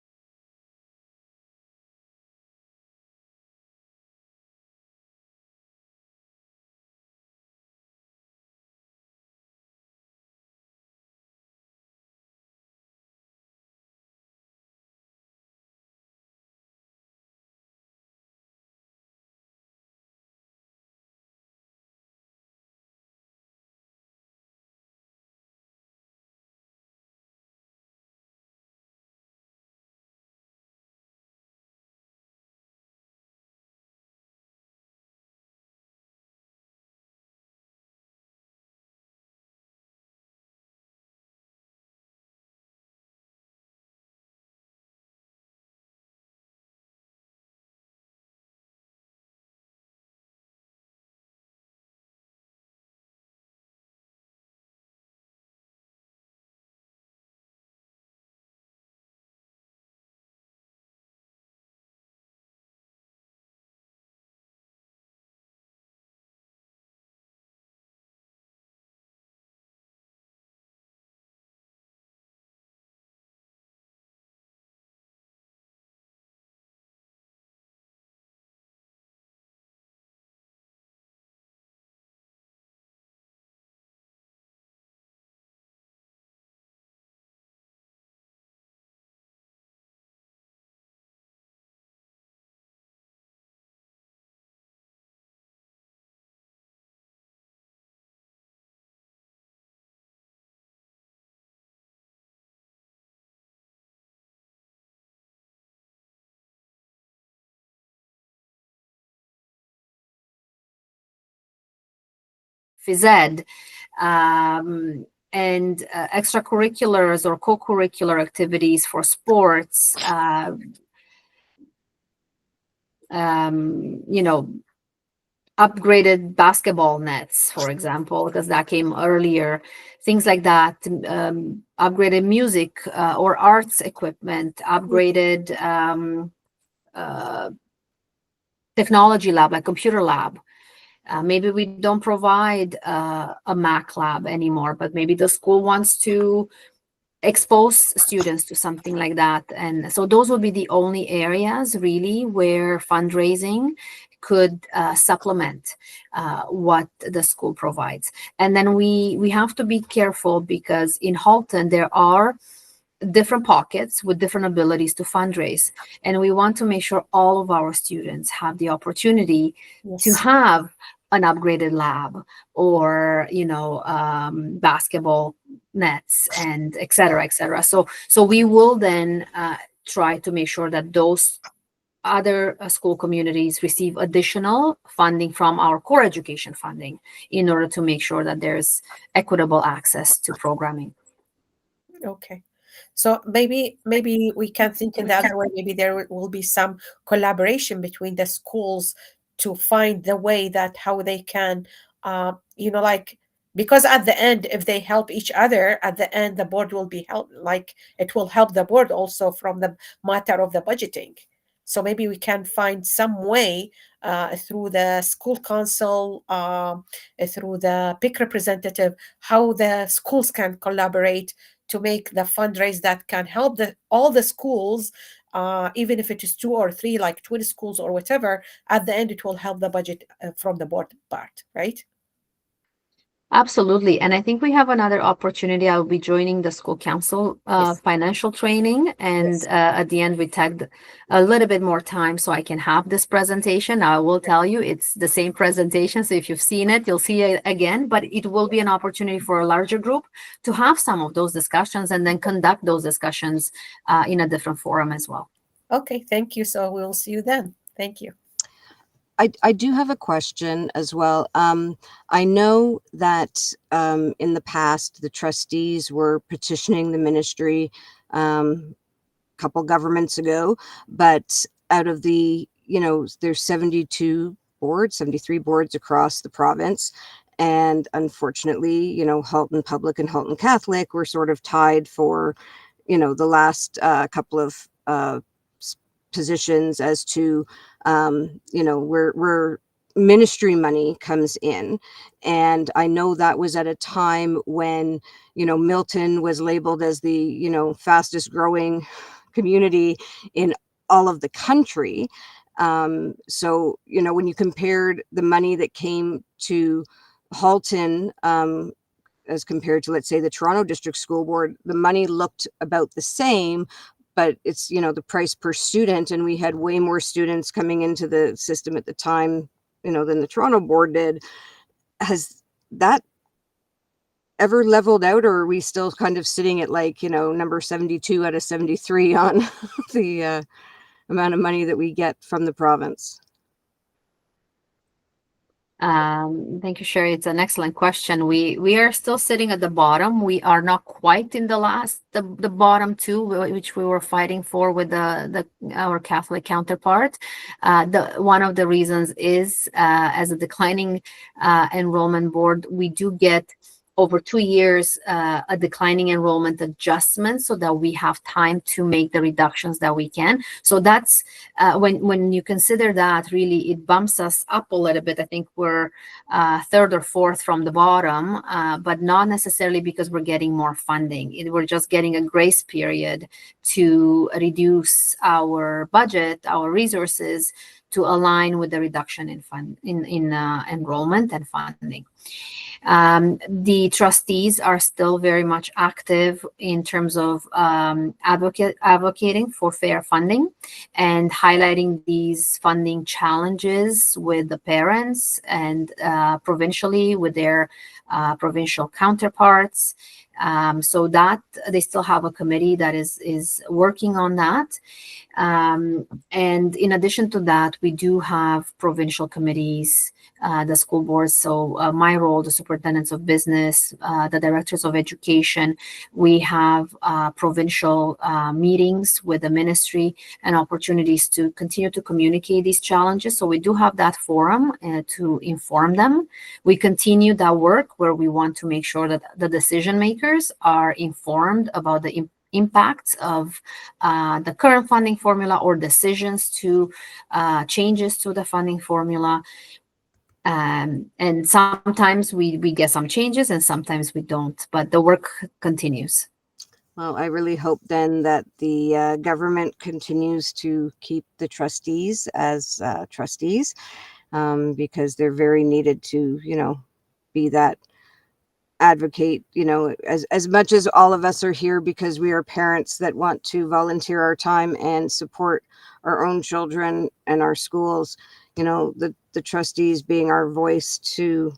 phys ed, and extracurriculars or co-curricular activities for sports, you know, upgraded basketball nets, for example, because that came earlier, things like that, upgraded music or arts equipment, upgraded technology lab, like computer lab. Maybe we don't provide a Mac lab anymore, but maybe the school wants to expose students to something like that. And so those would be the only areas really where fundraising could supplement what the school provides. And then we have to be careful, because in Halton there are different pockets with different abilities to fundraise, and we want to make sure all of our students have the opportunity to have an upgraded lab, or basketball nets, and et cetera, et cetera. So we will then try to make sure that those other school communities receive additional funding from our core education funding in order to make sure that there's equitable access to programming. Okay. So maybe we can think in the other way. Maybe there will be some collaboration between the schools to find the way that how they can, like, because at the end, if they help each other, at the end, the board will be helped. Like, it will help the board also from the matter of the budgeting. So maybe we can find some way through the school council, through the PIC representative, how the schools can collaborate to make the fundraise that can help all the schools, even if it is 2 or 3, like 20 schools or whatever. At the end, it will help the budget from the board part, right? Absolutely. And I think we have another opportunity. I'll be joining the school council financial training. And at the end, we tagged a little bit more time so I can have this presentation. Now, I will tell you, it's the same presentation. So if you've seen it, you'll see it again. But it will be an opportunity for a larger group to have some of those discussions and then conduct those discussions in a different forum as well. Okay, thank you. So we'll see you then. Thank you. I do have a question as well. I know that in the past, the trustees were petitioning the ministry a couple governments ago, but out of the, there's 73 boards across the province. And unfortunately, Halton Public and Halton Catholic were sort of tied for, the last couple of positions as to, where ministry money comes in. And I know that was at a time when, Milton was labeled as the, fastest growing community in all of the country. So, when you compared the money that came to Halton, as compared to, let's say, the Toronto District School Board, the money looked about the same, but it's, the price per student. And we had way more students coming into the system at the time, than the Toronto board did. Has that ever leveled out, or are we still kind of sitting at like, number 72 out of 73 on the amount of money that we get from the province? Thank you, Sherry. It's an excellent question. We are still sitting at the bottom. We are not quite in the bottom two, which we were fighting for with our Catholic counterpart. One of the reasons is, as a declining enrollment board, we do get over 2 years a declining enrollment adjustment, so that we have time to make the reductions that we can. So that's when you consider that, really it bumps us up a little bit. I think we're third or fourth from the bottom, but not necessarily because we're getting more funding. We're just getting a grace period to reduce our budget, our resources, to align with the reduction in enrollment and funding. The trustees are still very much active in terms of advocating for fair funding and highlighting these funding challenges with the parents and provincially with their provincial counterparts. So that they still have a committee that is working on that. And in addition to that, we do have provincial committees, the school boards. So my role, the superintendents of business, the directors of education, we have provincial meetings with the ministry and opportunities to continue to communicate these challenges. So we do have that forum to inform them. We continue that work where we want to make sure that the decision makers are informed about the impacts of the current funding formula or decisions to changes to the funding formula. And sometimes we get some changes and sometimes we don't, but the work continues. Well, I really hope then that the government continues to keep the trustees as trustees, because they're very needed to, be that advocate, as much as all of us are here because we are parents that want to volunteer our time and support our own children and our schools, the trustees being our voice to,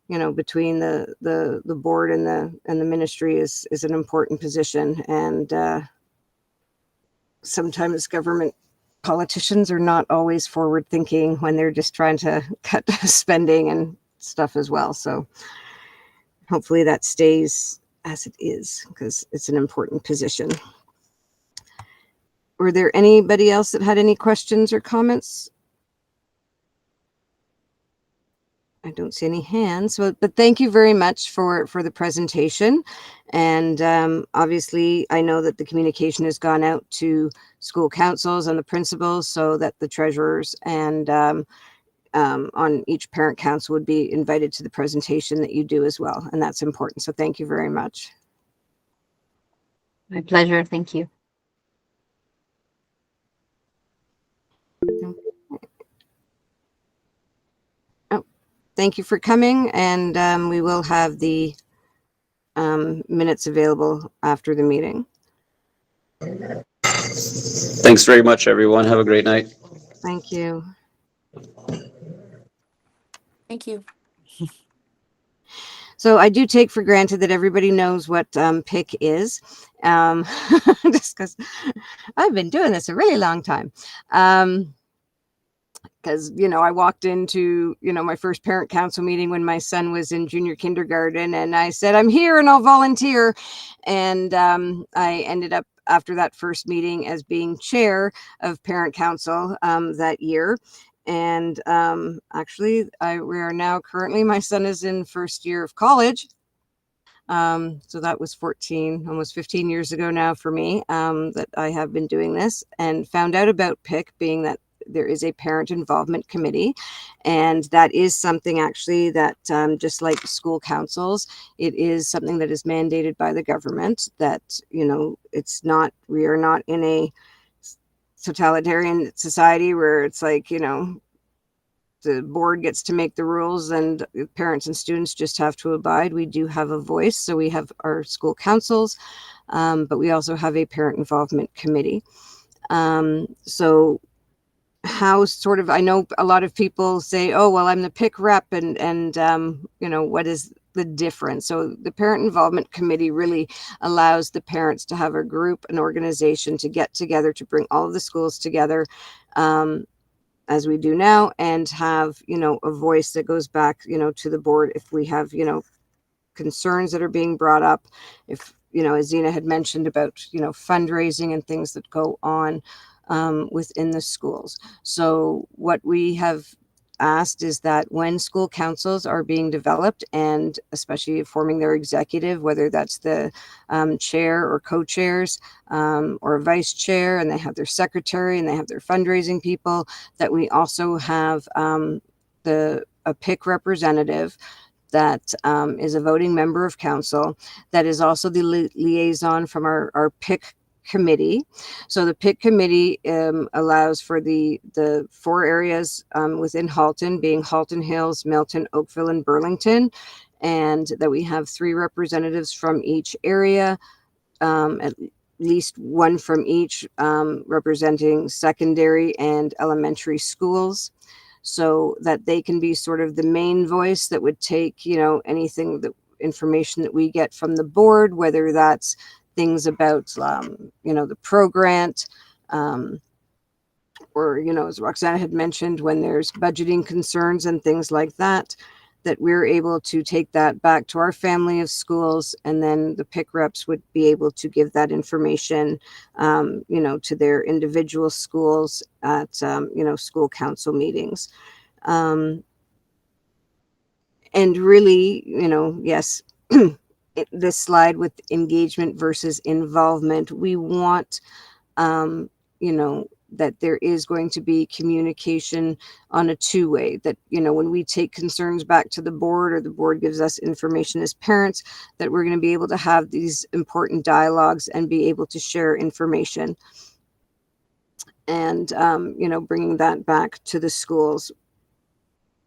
between the board and the ministry is an important position. And sometimes government politicians are not always forward thinking when they're just trying to cut spending and stuff as well. So hopefully that stays as it is, because it's an important position. Were there anybody else that had any questions or comments? I don't see any hands, but thank you very much for the presentation. And obviously, I know that the communication has gone out to school councils and the principals so that the treasurers and on each parent council would be invited to the presentation that you do as well. And that's important. So thank you very much. My pleasure. Thank you. Oh, thank you for coming. And we will have the minutes available after the meeting. Thanks very much, everyone. Have a great night. Thank you. Thank you. So I do take for granted that everybody knows what PIC is, just because I've been doing this a really long time. Because, I walked into, my first parent council meeting when my son was in junior kindergarten, and I said, I'm here and I'll volunteer. And I ended up after that first meeting as being chair of parent council that year. And actually, we are now currently, my son is in first year of college. So that was 14, almost 15 years ago now for me, that I have been doing this, and found out about PIC, being that there is a parent involvement committee. And that is something actually that, just like school councils, it is something that is mandated by the government, that, it's not, we are not in a totalitarian society where it's like, the board gets to make the rules and parents and students just have to abide. We do have a voice. So we have our school councils, but we also have a parent involvement committee. So how sort of, I know a lot of people say, oh, well, I'm the PIC rep, and what is the difference? So the parent involvement committee really allows the parents to have a group, an organization, to get together, to bring all of the schools together, as we do now, and have, a voice that goes back, to the board if we have, concerns that are being brought up. If, as Zena had mentioned about, fundraising and things that go on within the schools. So what we have asked is that when school councils are being developed, and especially forming their executive, whether that's the chair or co-chairs, or a vice chair, and they have their secretary and they have their fundraising people, that we also have a PIC representative that is a voting member of council, that is also the liaison from our PIC committee. So the PIC committee allows for the 4 areas within Halton, being Halton Hills, Milton, Oakville, and Burlington, and that we have 3 representatives from each area, at least 1 from each, representing secondary and elementary schools, so that they can be sort of the main voice that would take, anything, that information that we get from the board, whether that's things about, the pro grant, or, as Roxana had mentioned, when there's budgeting concerns and things like that, that we're able to take that back to our family of schools, and then the PIC reps would be able to give that information, to their individual schools at, school council meetings. And really, yes, this slide with engagement versus involvement, we want, that there is going to be communication on a 2-way, that, when we take concerns back to the board, or the board gives us information as parents, that we're going to be able to have these important dialogues and be able to share information, and, bringing that back to the schools.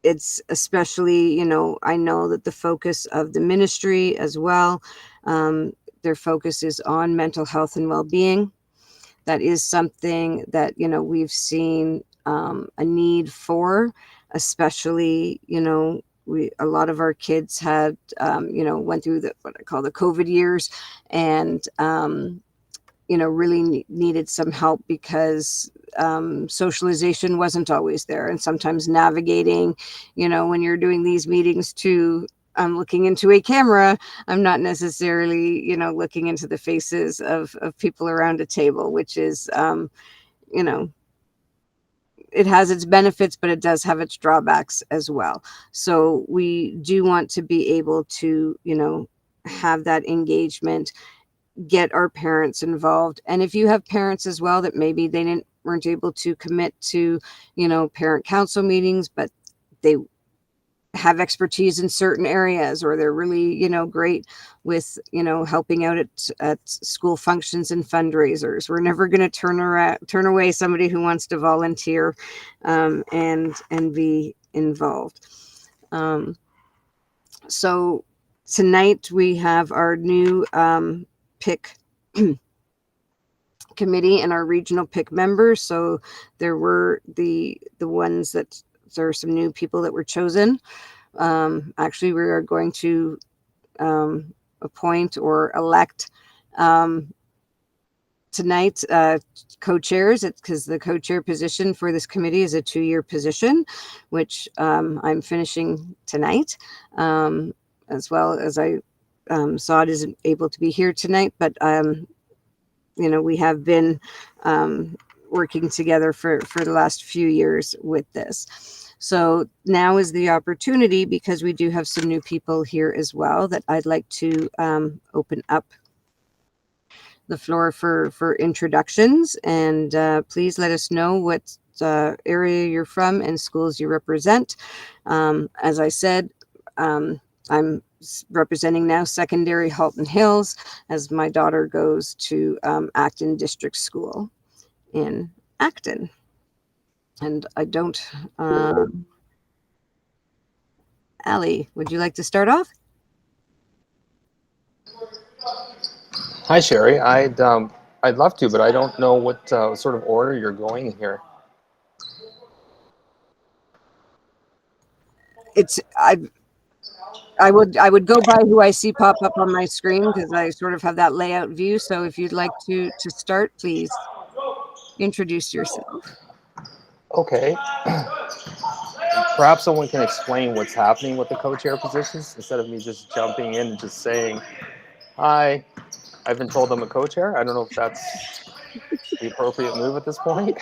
It's especially, I know that the focus of the ministry as well, their focus is on mental health and well-being. That is something that, we've seen a need for, especially, a lot of our kids had, went through what I call the COVID years, and, really needed some help, because socialization wasn't always there, and sometimes navigating, when you're doing these meetings too, I'm looking into a camera, I'm not necessarily, looking into the faces of people around a table, which is, it has its benefits, but it does have its drawbacks as well. So we do want to be able to, have that engagement, get our parents involved. And if you have parents as well that maybe they weren't able to commit to, parent council meetings, but they have expertise in certain areas, or they're really, great with, helping out at school functions and fundraisers, we're never going to turn away somebody who wants to volunteer, and be involved. So tonight we have our new PIC committee and our regional PIC members. So there were the ones that, there are some new people that were chosen. Actually, we are going to appoint or elect tonight co-chairs, because the co-chair position for this committee is a 2-year position, which I'm finishing tonight, as well as Saad isn't able to be here tonight, but we have been working together for the last few years with this. So now is the opportunity, because we do have some new people here as well, that I'd like to open up the floor for introductions. And please let us know what area you're from and schools you represent. As I said, I'm representing now secondary Halton Hills, as my daughter goes to Acton District School in Acton. And I don't, Allie, would you like to start off? Hi, Sherry. I'd love to, but I don't know what sort of order you're going here. I would go by who I see pop up on my screen, because I sort of have that layout view. So if you'd like to start, please introduce yourself. Okay. Perhaps someone can explain what's happening with the co-chair positions instead of me just jumping in and just saying, hi, I've been told I'm a co-chair. I don't know if that's the appropriate move at this point.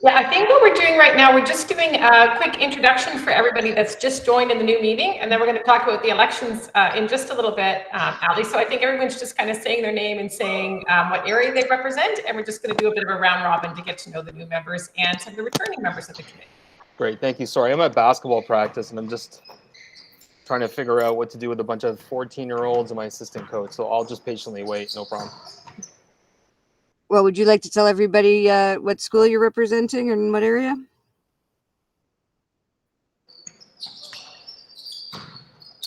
Yeah, I think what we're doing right now, we're just doing a quick introduction for everybody that's just joined in the new meeting, and then we're going to talk about the elections in just a little bit, Ali. So I think everyone's just kind of saying their name and saying what area they represent, and we're just going to do a bit of a round robin to get to know the new members and some of the returning members of the committee. Great, thank you. Sorry, I'm at basketball practice, and I'm just trying to figure out what to do with a bunch of 14-year-olds and my assistant coach, so I'll just patiently wait, no problem. Well, would you like to tell everybody what school you're representing and what area?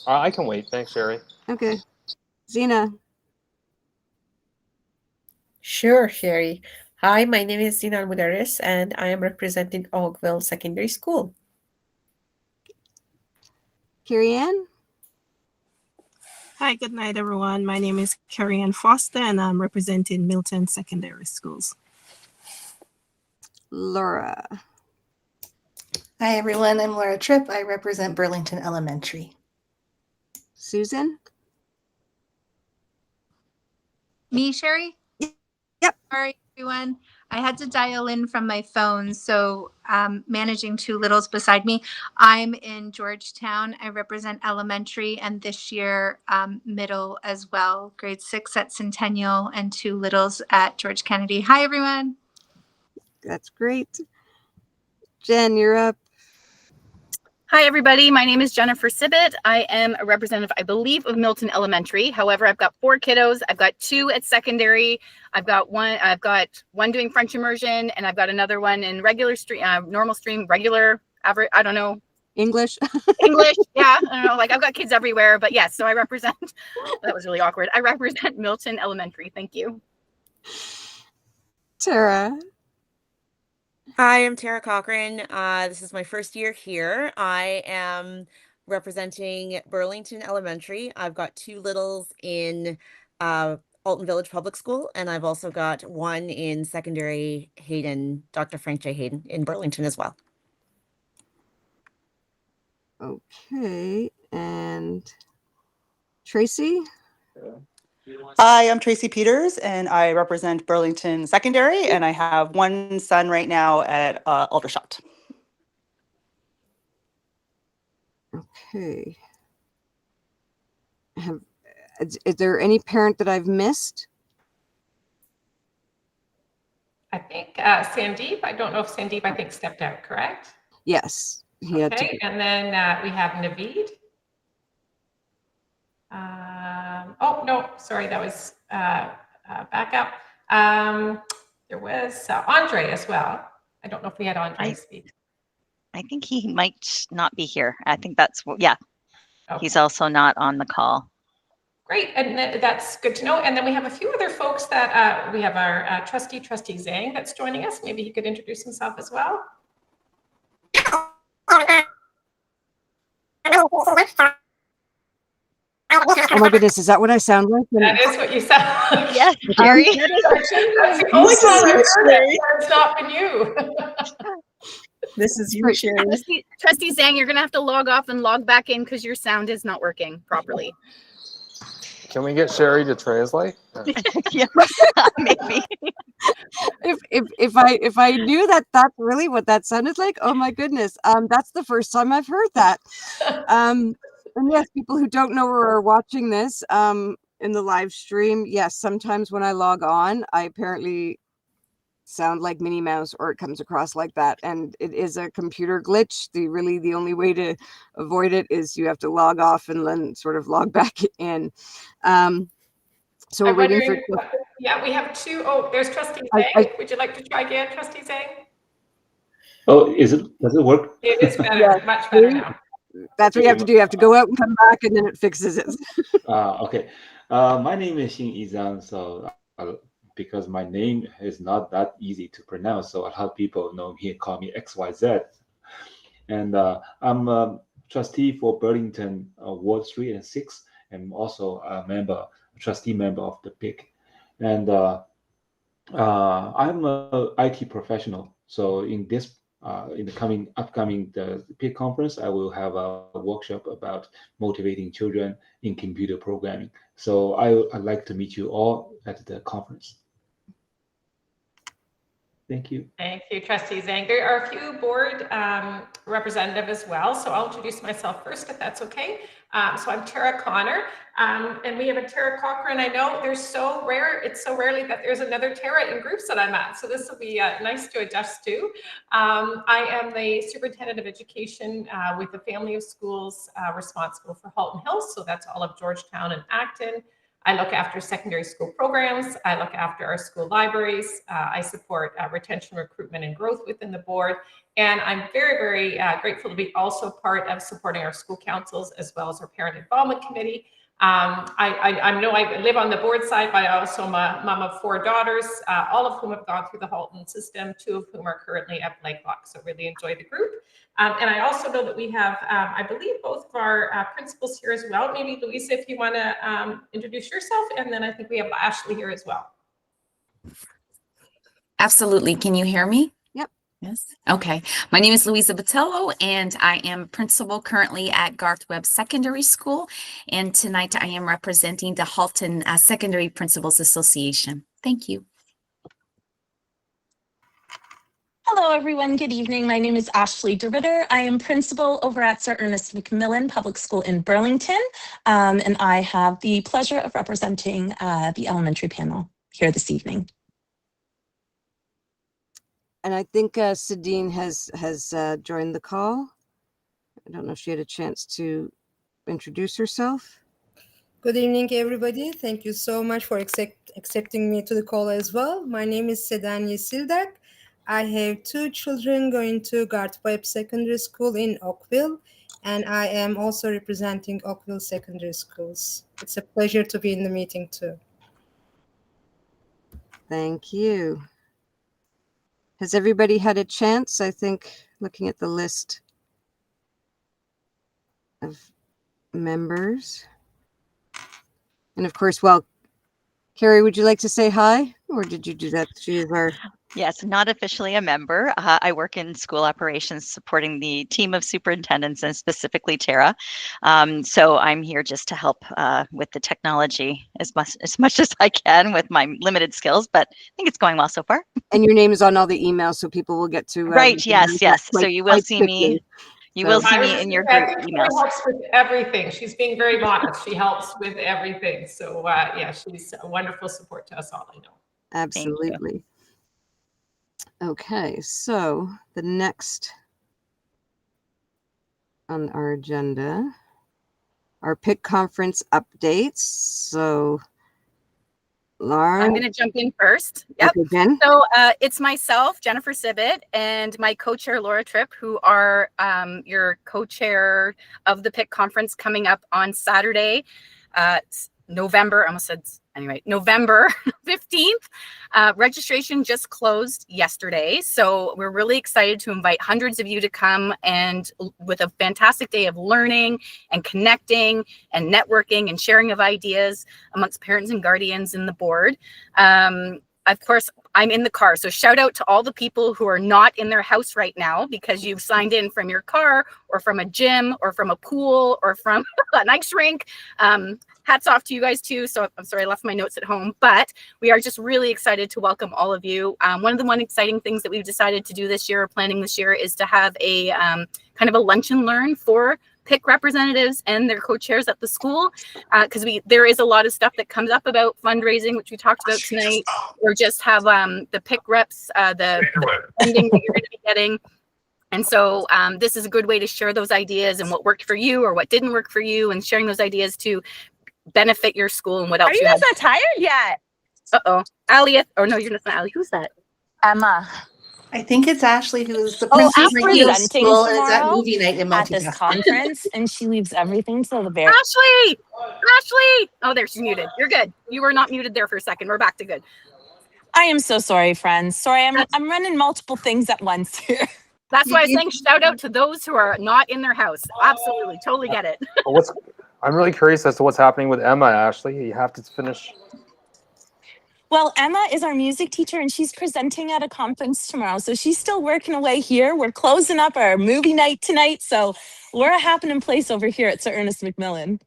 I can wait. Thanks, Sherry. Okay. Zena. Sure, Sherry. Hi, my name is Zina Mudaris, and I am representing Oakville Secondary School. Carrie Ann. Hi, good night, everyone. My name is Carrie Ann Foster, and I'm representing Milton Secondary Schools. Laura. Hi, everyone. I'm Laura Tripp. I represent Burlington Elementary. Susan. Me, Sherry? Yep. Sorry, everyone. I had to dial in from my phone, so managing two littles beside me. I'm in Georgetown. I represent elementary, and this year middle as well. Grade 6 at Centennial and two littles at George Kennedy. Hi, everyone. That's great. Jen, you're up. Hi, everybody. My name is Jennifer Sibbett. I am a representative, I believe, of Milton Elementary. However, I've got 4 kiddos. I've got 2 at secondary. I've got one doing French immersion, and I've got another one in regular stream, normal stream, regular, average, I don't know. English. English. Yeah. I don't know. Like, I've got kids everywhere, but yes. So I represent, that was really awkward. I represent Milton Elementary. Thank you. Tara. Hi, I'm Tara Cochran. This is my first year here. I am representing Burlington Elementary. I've got 2 littles in Alton Village Public School, and I've also got one in secondary Hayden, Dr. Frank J. Hayden in Burlington as well. Okay, and Tracy? Hi, I'm Tracy Peters, and I represent Burlington Secondary, and I have one son right now at Aldershot. Okay. Is there any parent that I've missed? I think Sandeep, I don't know if Sandeep, I think, stepped out, correct? Yes. He had to. Okay, and then we have Naveed. Oh, no, sorry, that was back up. There was Andre as well. I don't know if we had Andre speak. I think he might not be here. I think that's, yeah. Okay. He's also not on the call. Great, and that's good to know. And then we have a few other folks that we have our trustee Zhang that's joining us. Maybe he could introduce himself as well. Oh my goodness, is that what I sound like? That is what you sound like. Yes, Jerry. That's the only time I've heard it. It's not been you. This is you, Sherry. Trustee Zhang, you're going to have to log off and log back in because your sound is not working properly. Can we get Sherry to translate? Yeah, maybe. if I knew that that's really what that sounded like, oh my goodness, that's the first time I've heard that. And yes, people who don't know or are watching this in the live stream, yes, sometimes when I log on, I apparently sound like Minnie Mouse, or it comes across like that, and it is a computer glitch. The only way to avoid it is you have to log off and then sort of log back in. So we're I'm waiting for. wondering, yeah, we have two. Oh, there's Trustee I- Zhang. Would you like to try again, Trustee Zhang? Oh, does it work? It is better, Yeah, much better now. That's what you have to do. You have to go out and come back, and then it fixes it. Okay. My name is Xin Yizhang, so because my name is not that easy to pronounce, so a lot of people know me and call me XYZ. And I'm a trustee for Burlington Ward 3 and 6, and also a trustee member of the PIC. And I'm a IT professional. So in the upcoming PIC conference, I will have a workshop about motivating children in computer programming. So I'd like to meet you all at the conference. Thank you. Thank you, Trustee Zhang. There are a few board representative as well, so I'll introduce myself first, if that's okay. So I'm Tara Connor, and we have a Tara Cochran. I know it's so rarely that there's another Tara in groups that I'm at, so this will be nice to adjust to. I am the Superintendent of Education with the family of schools responsible for Halton Hills, so that's all of Georgetown and Acton. I look after secondary school programs. I look after our school libraries. I support retention, recruitment, and growth within the board. And I'm very, very grateful to be also part of supporting our school councils as well as our parent involvement committee. I know I live on the board side, but I also am a mom of 4 daughters, all of whom have gone through the Halton system, 2 of whom are currently at Blakelock. So really enjoy the group. And I also know that we have, I believe, both of our principals here as well. Maybe Louisa, if you want to introduce yourself, and then I think we have Ashley here as well. Absolutely. Can you hear me? Yep. Yes. Okay. My name is Louisa Botello, and I am principal currently at Garth Webb Secondary School. And tonight I am representing the Halton Secondary Principals Association. Thank you. Hello, everyone. Good evening. My name is Ashley DeRitter. I am principal over at Sir Ernest McMillan Public School in Burlington, and I have the pleasure of representing the elementary panel here this evening. And I think Sadine has joined the call. I don't know if she had a chance to introduce herself. Good evening, everybody. Thank you so much for accepting me to the call as well. My name is Sedan Yesildak. I have 2 children going to Garth Webb Secondary School in Oakville, and I am also representing Oakville Secondary Schools. It's a pleasure to be in the meeting too. Thank you. Has everybody had a chance? I think looking at the list of members. And of course, well, Carrie, would you like to say hi? Or did you do that? She is our... Yes, not officially a member. I work in school operations supporting the team of superintendents and specifically Tara. So I'm here just to help with the technology as much as I can with my limited skills, but I think it's going well so far. And your name is on all the emails, so people will get to... Right, yes. So you will see me. You will see me in your group emails. She helps with everything. She's being very modest. She helps with everything. So yeah, she's a wonderful support to us all, I know. Absolutely. Okay, so the next on our agenda, our PIC conference updates. So Laura, I'm going to jump in first. Yep. Okay, Jen. So it's myself, Jennifer Sibbett, and my co-chair, Laura Tripp, who are your co-chair of the PIC conference coming up on Saturday, November 15th. Registration just closed yesterday. So we're really excited to invite hundreds of you to come, and with a fantastic day of learning and connecting and networking and sharing of ideas amongst parents and guardians in the board. Of course, I'm in the car. So shout out to all the people who are not in their house right now because you've signed in from your car or from a gym or from a pool or from an ice rink. hats off to you guys too. So I'm sorry I left my notes at home, but we are just really excited to welcome all of you. One exciting things that we've decided to do this year, or planning this year, is to have a kind of a lunch and learn for PIC representatives and their co-chairs at the school, because there is a lot of stuff that comes up about fundraising, which we talked about tonight, or just have the PIC reps, the funding that you're going to be getting. And so this is a good way to share those ideas and what worked for you or what didn't work for you, and sharing those ideas to benefit your school and what else Are you guys not tired yet? Uh-oh. Ali, oh no, you're not Ali. Who's that? Emma. I think it's Ashley, who's the Oh, principal I'm of the presenting school, and is at tomorrow movie night in at this multitasking. conference, and she leaves everything till the very. Ashley! Ashley! Oh, there, she's muted. You're good. You were not muted there for a second. We're back to good. I am so sorry, friends. Sorry, I'm running multiple things at once here. That's why I was saying shout out to those who are not in their house. Absolutely. Totally get it. I'm really curious as to what's happening with Emma, Ashley. You have to finish. Well, Emma is our music teacher, and she's presenting at a conference tomorrow. So she's still working away here. We're closing up our movie night tonight. So we're a happening place over here at Sir Ernest Macmillan.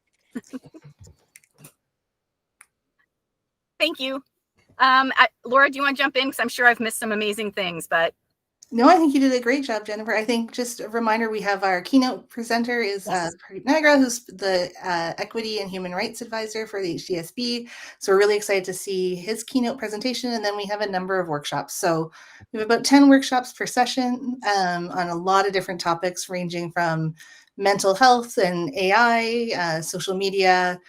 Thank you. Laura, do you want to jump in? Because I'm sure I've missed some amazing things, but. No, I think you did a great job, Jennifer. I think just a reminder, we have our keynote presenter is Pradeep Nagra, who's the Equity and Human Rights Advisor for the HDSB. So we're really excited to see his keynote presentation. And then we have a number of workshops. So we have about 10 workshops per session on a lot of different topics, ranging from mental health and AI, social media,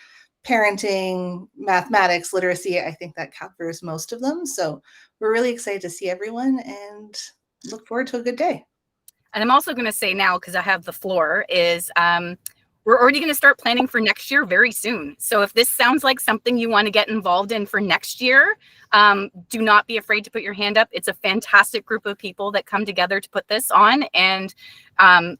parenting, mathematics, literacy. I think that covers most of them. So we're really excited to see everyone and look forward to a good day. And I'm also going to say now, because I have the floor, is we're already going to start planning for next year very soon. So if this sounds like something you want to get involved in for next year, do not be afraid to put your hand up. It's a fantastic group of people that come together to put this on, and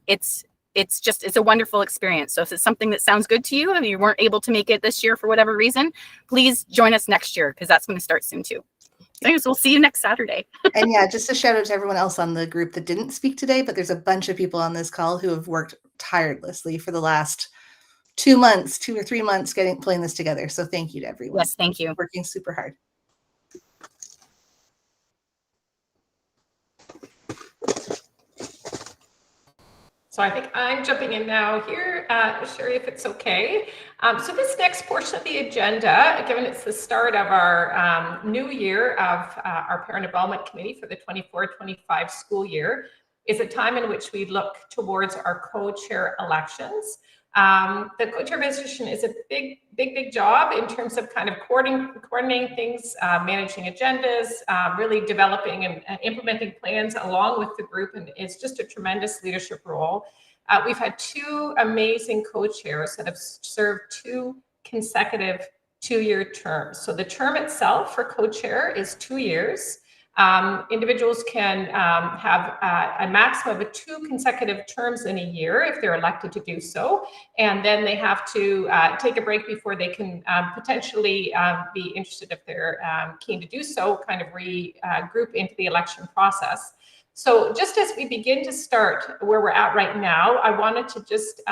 it's a wonderful experience. So if it's something that sounds good to you and you weren't able to make it this year for whatever reason, please join us next year, because that's going to start soon too. Thanks. We'll see you next Saturday. And yeah, just a shout out to everyone else on the group that didn't speak today, but there's a bunch of people on this call who have worked tirelessly for the last 2 or 3 months pulling this together. So thank you to everyone. Yes, thank you. Working super hard. So I think I'm jumping in now here, Sherry, if it's okay. So this next portion of the agenda, given it's the start of our new year of our Parent Involvement Committee for the 24-25 school year, is a time in which we look towards our co-chair elections. The co-chair position is a big job in terms of kind of coordinating things, managing agendas, really developing and implementing plans along with the group, and it's just a tremendous leadership role. We've had 2 amazing co-chairs that have served 2 consecutive 2-year terms. So the term itself for co-chair is 2 years. Individuals can have a maximum of 2 consecutive terms in a year if they're elected to do so, and then they have to take a break before they can potentially be interested, if they're keen to do so, kind of regroup into the election process. So just as we begin to start where we're at right now, I wanted to just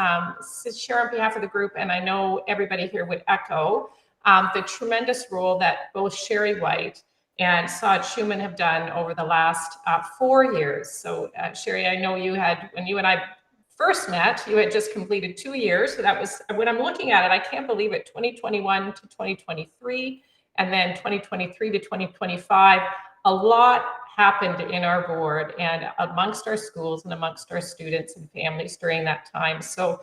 share on behalf of the group, and I know everybody here would echo the tremendous role that both Sherry White and Saad Schumann have done over the last 4 years. So Sherry, I know you had, when you and I first met, you had just completed 2 years. So that was, when I'm looking at it, I can't believe it, 2021 to 2023, and then 2023 to 2025. A lot happened in our board and amongst our schools and amongst our students and families during that time. So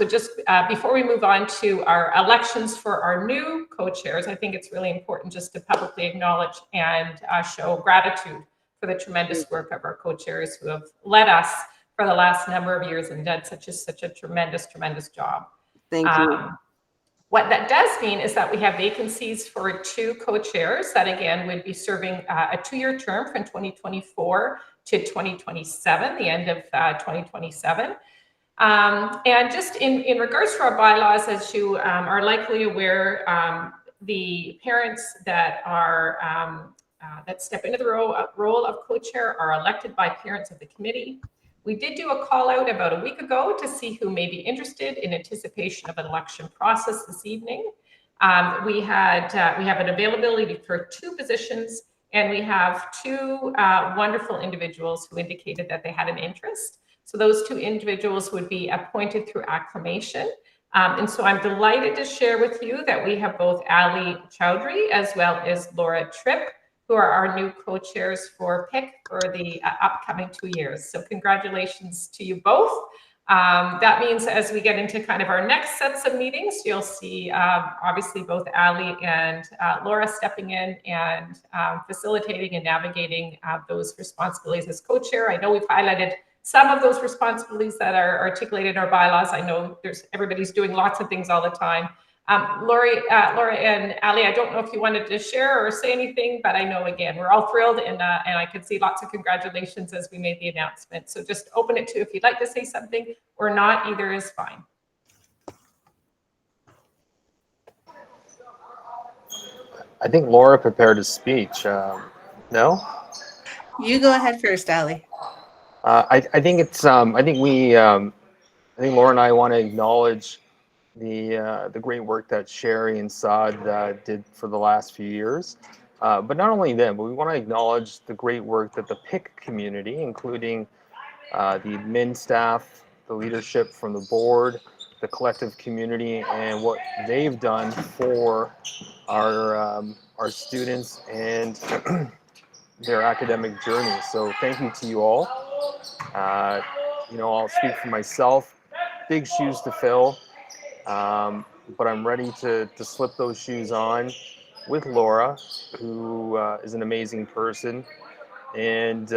just before we move on to our elections for our new co-chairs, I think it's really important just to publicly acknowledge and show gratitude for the tremendous work of our co-chairs who have led us for the last number of years and done such a tremendous job. Thank you. What that does mean is that we have vacancies for 2 co-chairs that again would be serving a 2-year term from 2024 to 2027, the end of 2027. And just in regards to our bylaws, as you are likely aware, the parents that are that step into the role of co-chair are elected by parents of the committee. We did do a call out about a week ago to see who may be interested in anticipation of an election process this evening. We have an availability for 2 positions, and we have 2 wonderful individuals who indicated that they had an interest. So those 2 individuals would be appointed through acclamation. And so I'm delighted to share with you that we have both Ali Chowdhury as well as Laura Tripp, who are our new co-chairs for PIC for the upcoming 2 years. So congratulations to you both. That means as we get into kind of our next sets of meetings, you'll see obviously both Ali and Laura stepping in and facilitating and navigating those responsibilities as co-chair. I know we've highlighted some of those responsibilities that are articulated in our bylaws. I know everybody's doing lots of things all the time. Laura and Ali, I don't know if you wanted to share or say anything, but I know, again, we're all thrilled, and I could see lots of congratulations as we made the announcement. So just open it to if you'd like to say something or not, either is fine. I think Laura prepared a speech. No? You go ahead first, Ali. I think it's. I think Laura and I want to acknowledge the great work that Sherry and Saad did for the last few years. But not only them, but we want to acknowledge the great work that the PIC community, including the admin staff, the leadership from the board, the collective community, and what they've done for our students and their academic journey. So thank you to you all. I'll speak for myself. Big shoes to fill. But I'm ready to slip those shoes on with Laura, who is an amazing person, and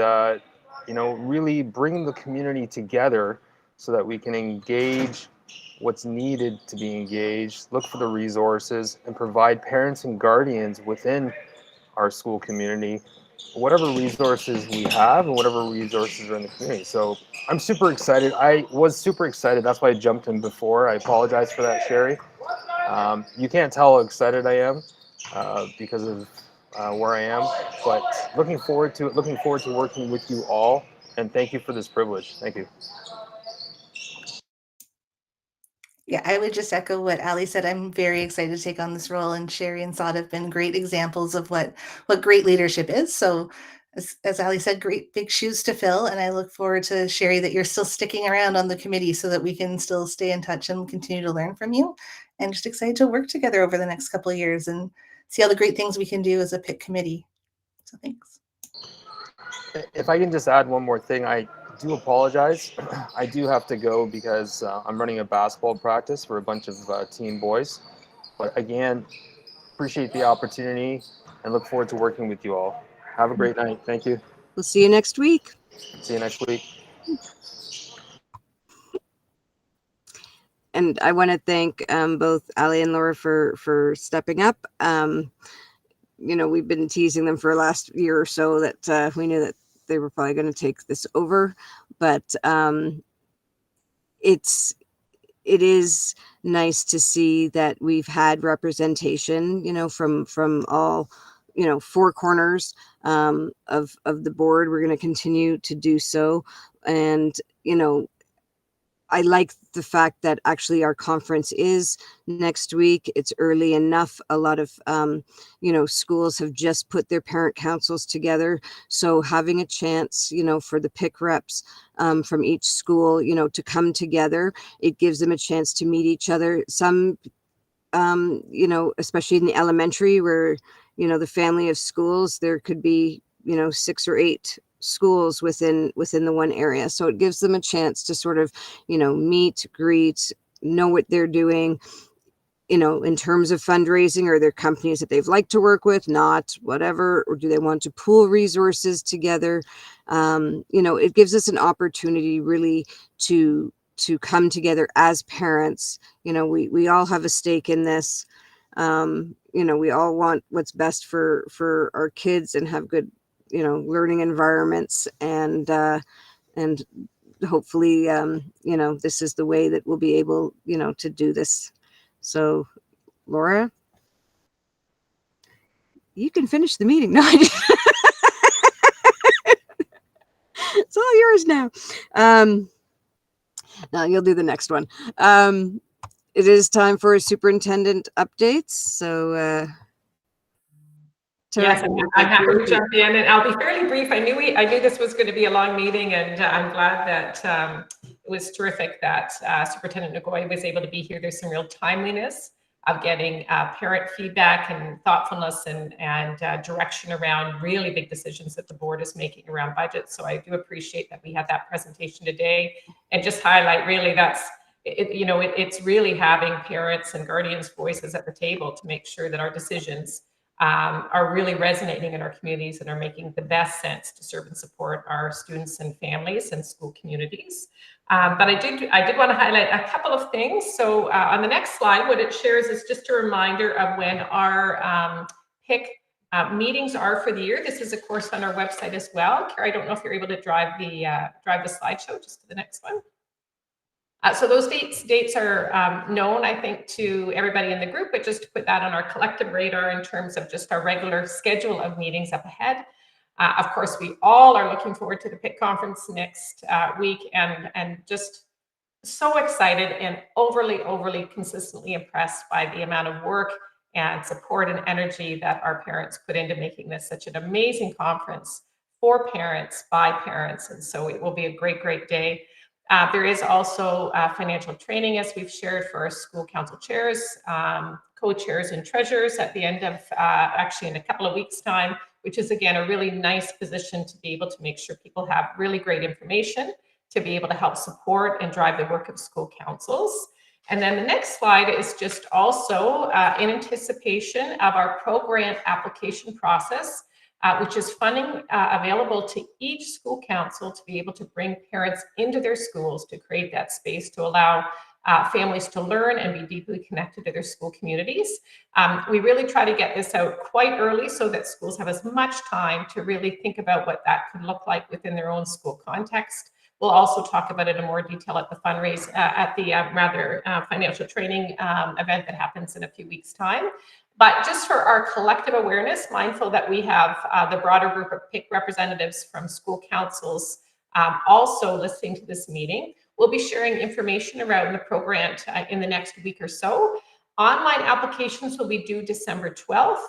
really bring the community together so that we can engage what's needed to be engaged, look for the resources, and provide parents and guardians within our school community whatever resources we have and whatever resources are in the community. So I'm super excited. I was super excited. That's why I jumped in before. I apologize for that, Sherry. You can't tell how excited I am because of where I am, but looking forward to it. Looking forward to working with you all. And thank you for this privilege. Thank you. Yeah, I would just echo what Ali said. I'm very excited to take on this role, and Sherry and Saad have been great examples of what great leadership is. So as Ali said, great big shoes to fill, and I look forward to, Sherry, that you're still sticking around on the committee so that we can still stay in touch and continue to learn from you, and just excited to work together over the next couple of years and see all the great things we can do as a PIC committee. So thanks. If I can just add one more thing, I do apologize. I do have to go because I'm running a basketball practice for a bunch of teen boys. But again, appreciate the opportunity and look forward to working with you all. Have a great night. Thank you. We'll see you next week. See you next week. And I want to thank both Ali and Laura for stepping up. We've been teasing them for the last year or so that we knew that they were probably going to take this over, but it is nice to see that we've had representation, from all, 4 corners of the board. We're going to continue to do so, and I like the fact that actually our conference is next week. It's early enough. A lot of, schools have just put their parent councils together. So having a chance, for the PIC reps from each school, to come together, it gives them a chance to meet each other. Some, especially in the elementary where, the family of schools, there could be, 6 or 8 schools within the one area. So it gives them a chance to sort of, meet, greet, know what they're doing, in terms of fundraising. Or their companies that they've liked to work with, not whatever, or do they want to pool resources together? It gives us an opportunity really to come together as parents. We all have a stake in this. We all want what's best for our kids and have good learning environments, and hopefully, this is the way that we'll be able, to do this. So, Laura, you can finish the meeting. No, it's all yours. yours now. Now you'll do the next one. It is time for superintendent updates. So, Yes, I'm happy to jump in, and I'll be fairly brief. I knew this was going to be a long meeting, and I'm glad that it was terrific that Superintendent Ngoy was able to be here. There's some real timeliness of getting parent feedback and thoughtfulness and direction around really big decisions that the board is making around budget. So I do appreciate that we had that presentation today, and just highlight really it's really having parents and guardians' voices at the table to make sure that our decisions are really resonating in our communities and are making the best sense to serve and support our students and families and school communities. But I did want to highlight a couple of things. So on the next slide, what it shares is just a reminder of when our PIC meetings are for the year. This is, of course, on our website as well. Kara, I don't know if you're able to drive the slideshow just to the next one. So those dates are known, I think, to everybody in the group, but just to put that on our collective radar in terms of just our regular schedule of meetings up ahead. Of course, we all are looking forward to the PIC conference next week, and just so excited and overly consistently impressed by the amount of work and support and energy that our parents put into making this such an amazing conference for parents, by parents. And so it will be a great day. There is also financial training, as we've shared, for our school council chairs, co-chairs and treasurers at the end of, actually in a couple of weeks' time, which is, again, a really nice position to be able to make sure people have really great information to be able to help support and drive the work of school councils. And then the next slide is just also in anticipation of our pro-grant application process, which is funding available to each school council to be able to bring parents into their schools to create that space to allow families to learn and be deeply connected to their school communities. We really try to get this out quite early so that schools have as much time to really think about what that could look like within their own school context. We'll also talk about it in more detail at the fundraise, at the financial training event that happens in a few weeks' time. But just for our collective awareness, mindful that we have the broader group of PIC representatives from school councils also listening to this meeting, we'll be sharing information around the program in the next week or so. Online applications will be due December 12th.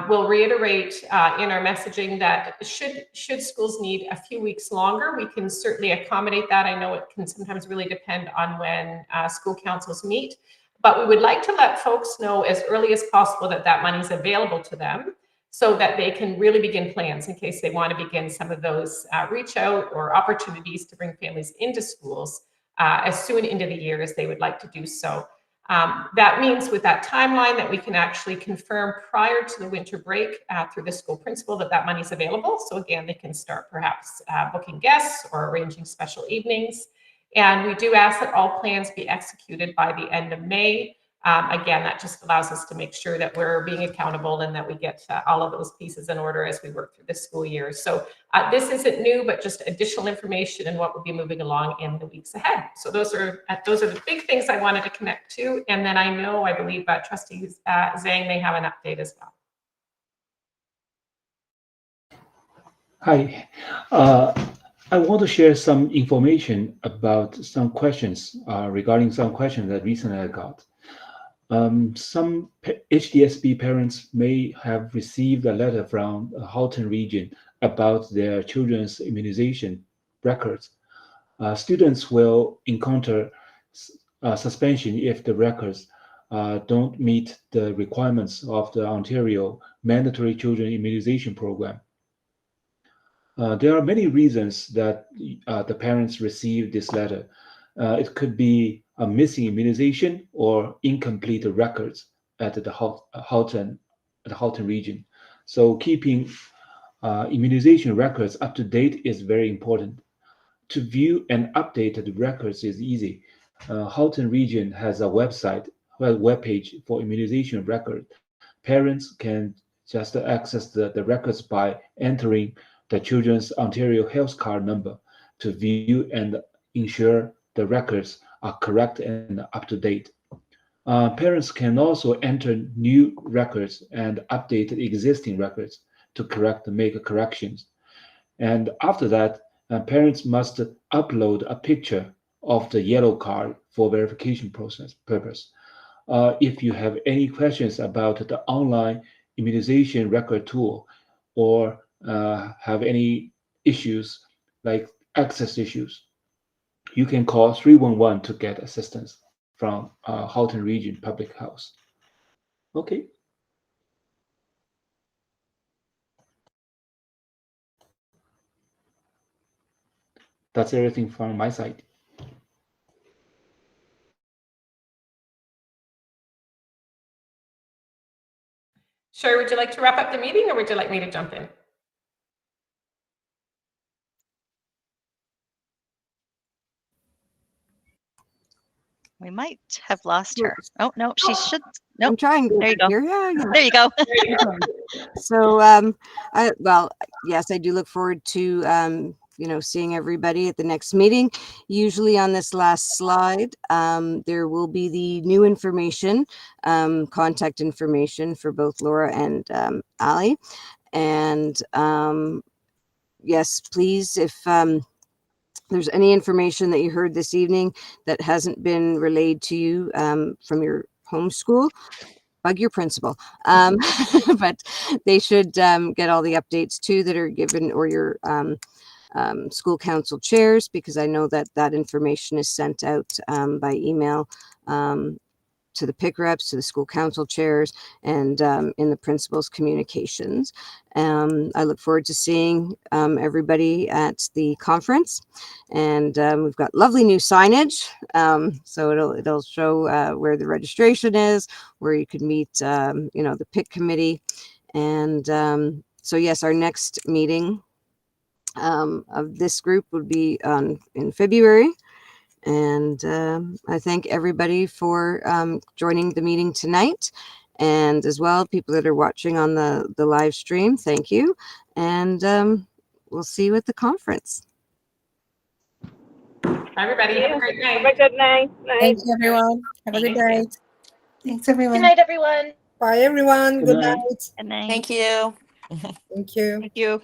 We'll reiterate in our messaging that should schools need a few weeks longer, we can certainly accommodate that. I know it can sometimes really depend on when school councils meet. But we would like to let folks know as early as possible that that money is available to them so that they can really begin plans in case they want to begin some of those reach out or opportunities to bring families into schools as soon into the year as they would like to do so. That means with that timeline that we can actually confirm prior to the winter break through the school principal that money is available. So again, they can start perhaps booking guests or arranging special evenings. And we do ask that all plans be executed by the end of May. Again, that just allows us to make sure that we're being accountable and that we get all of those pieces in order as we work through this school year. So this isn't new, but just additional information and what will be moving along in the weeks ahead. So those are the big things I wanted to connect to. And then I believe Trustee Zhang may have an update as well. Hi. I want to share some information about some questions regarding some questions that recently I got. Some HDSB parents may have received a letter from Halton region about their children's immunization records. Students will encounter suspension if the records don't meet the requirements of the Ontario Mandatory Children Immunization Program. There are many reasons that the parents receive this letter. It could be a missing immunization or incomplete records at the Halton region. So keeping immunization records up to date is very important. To view and update the records is easy. Halton region has a webpage for immunization record. Parents can just access the records by entering the Children's Ontario Health Card number to view and ensure the records are correct and up to date. Parents can also enter new records and update existing records to make corrections. And after that, Parents must upload a picture of the yellow card for verification process purpose. If you have any questions about the online immunization record tool or have any issues like access issues, you can call 311 to get assistance from Halton Region Public Health. Okay. That's everything from my side. Sherry, would you like to wrap up the meeting or would you like me to jump in? We might have lost her. Oh, no, she should. Nope. I'm trying to There you go. here. Yeah. There you go. So, yes, I do look forward to, seeing everybody at the next meeting. Usually on this last slide, there will be the new information, contact information for both Laura and Ali. And yes, please, if there's any information that you heard this evening that hasn't been relayed to you from your homeschool, bug your principal. But they should get all the updates too that are given, or your school council chairs, because I know that that information is sent out by email to the pick reps, to the school council chairs, and in the principal's communications. I look forward to seeing everybody at the conference, and we've got lovely new signage. So it'll show where the registration is, where you could meet, the pick committee, and so yes, our next meeting of this group would be in February. And I thank everybody for joining the meeting tonight, and as well people that are watching on the live stream. Thank you, and we'll see you at the conference. Everybody, have a great night. Have a good night. Thank you, everyone. Have a good night. Thanks, everyone. Good night, everyone. Bye, everyone. Good night. night. Good night. Thank you. Thank you. Thank you.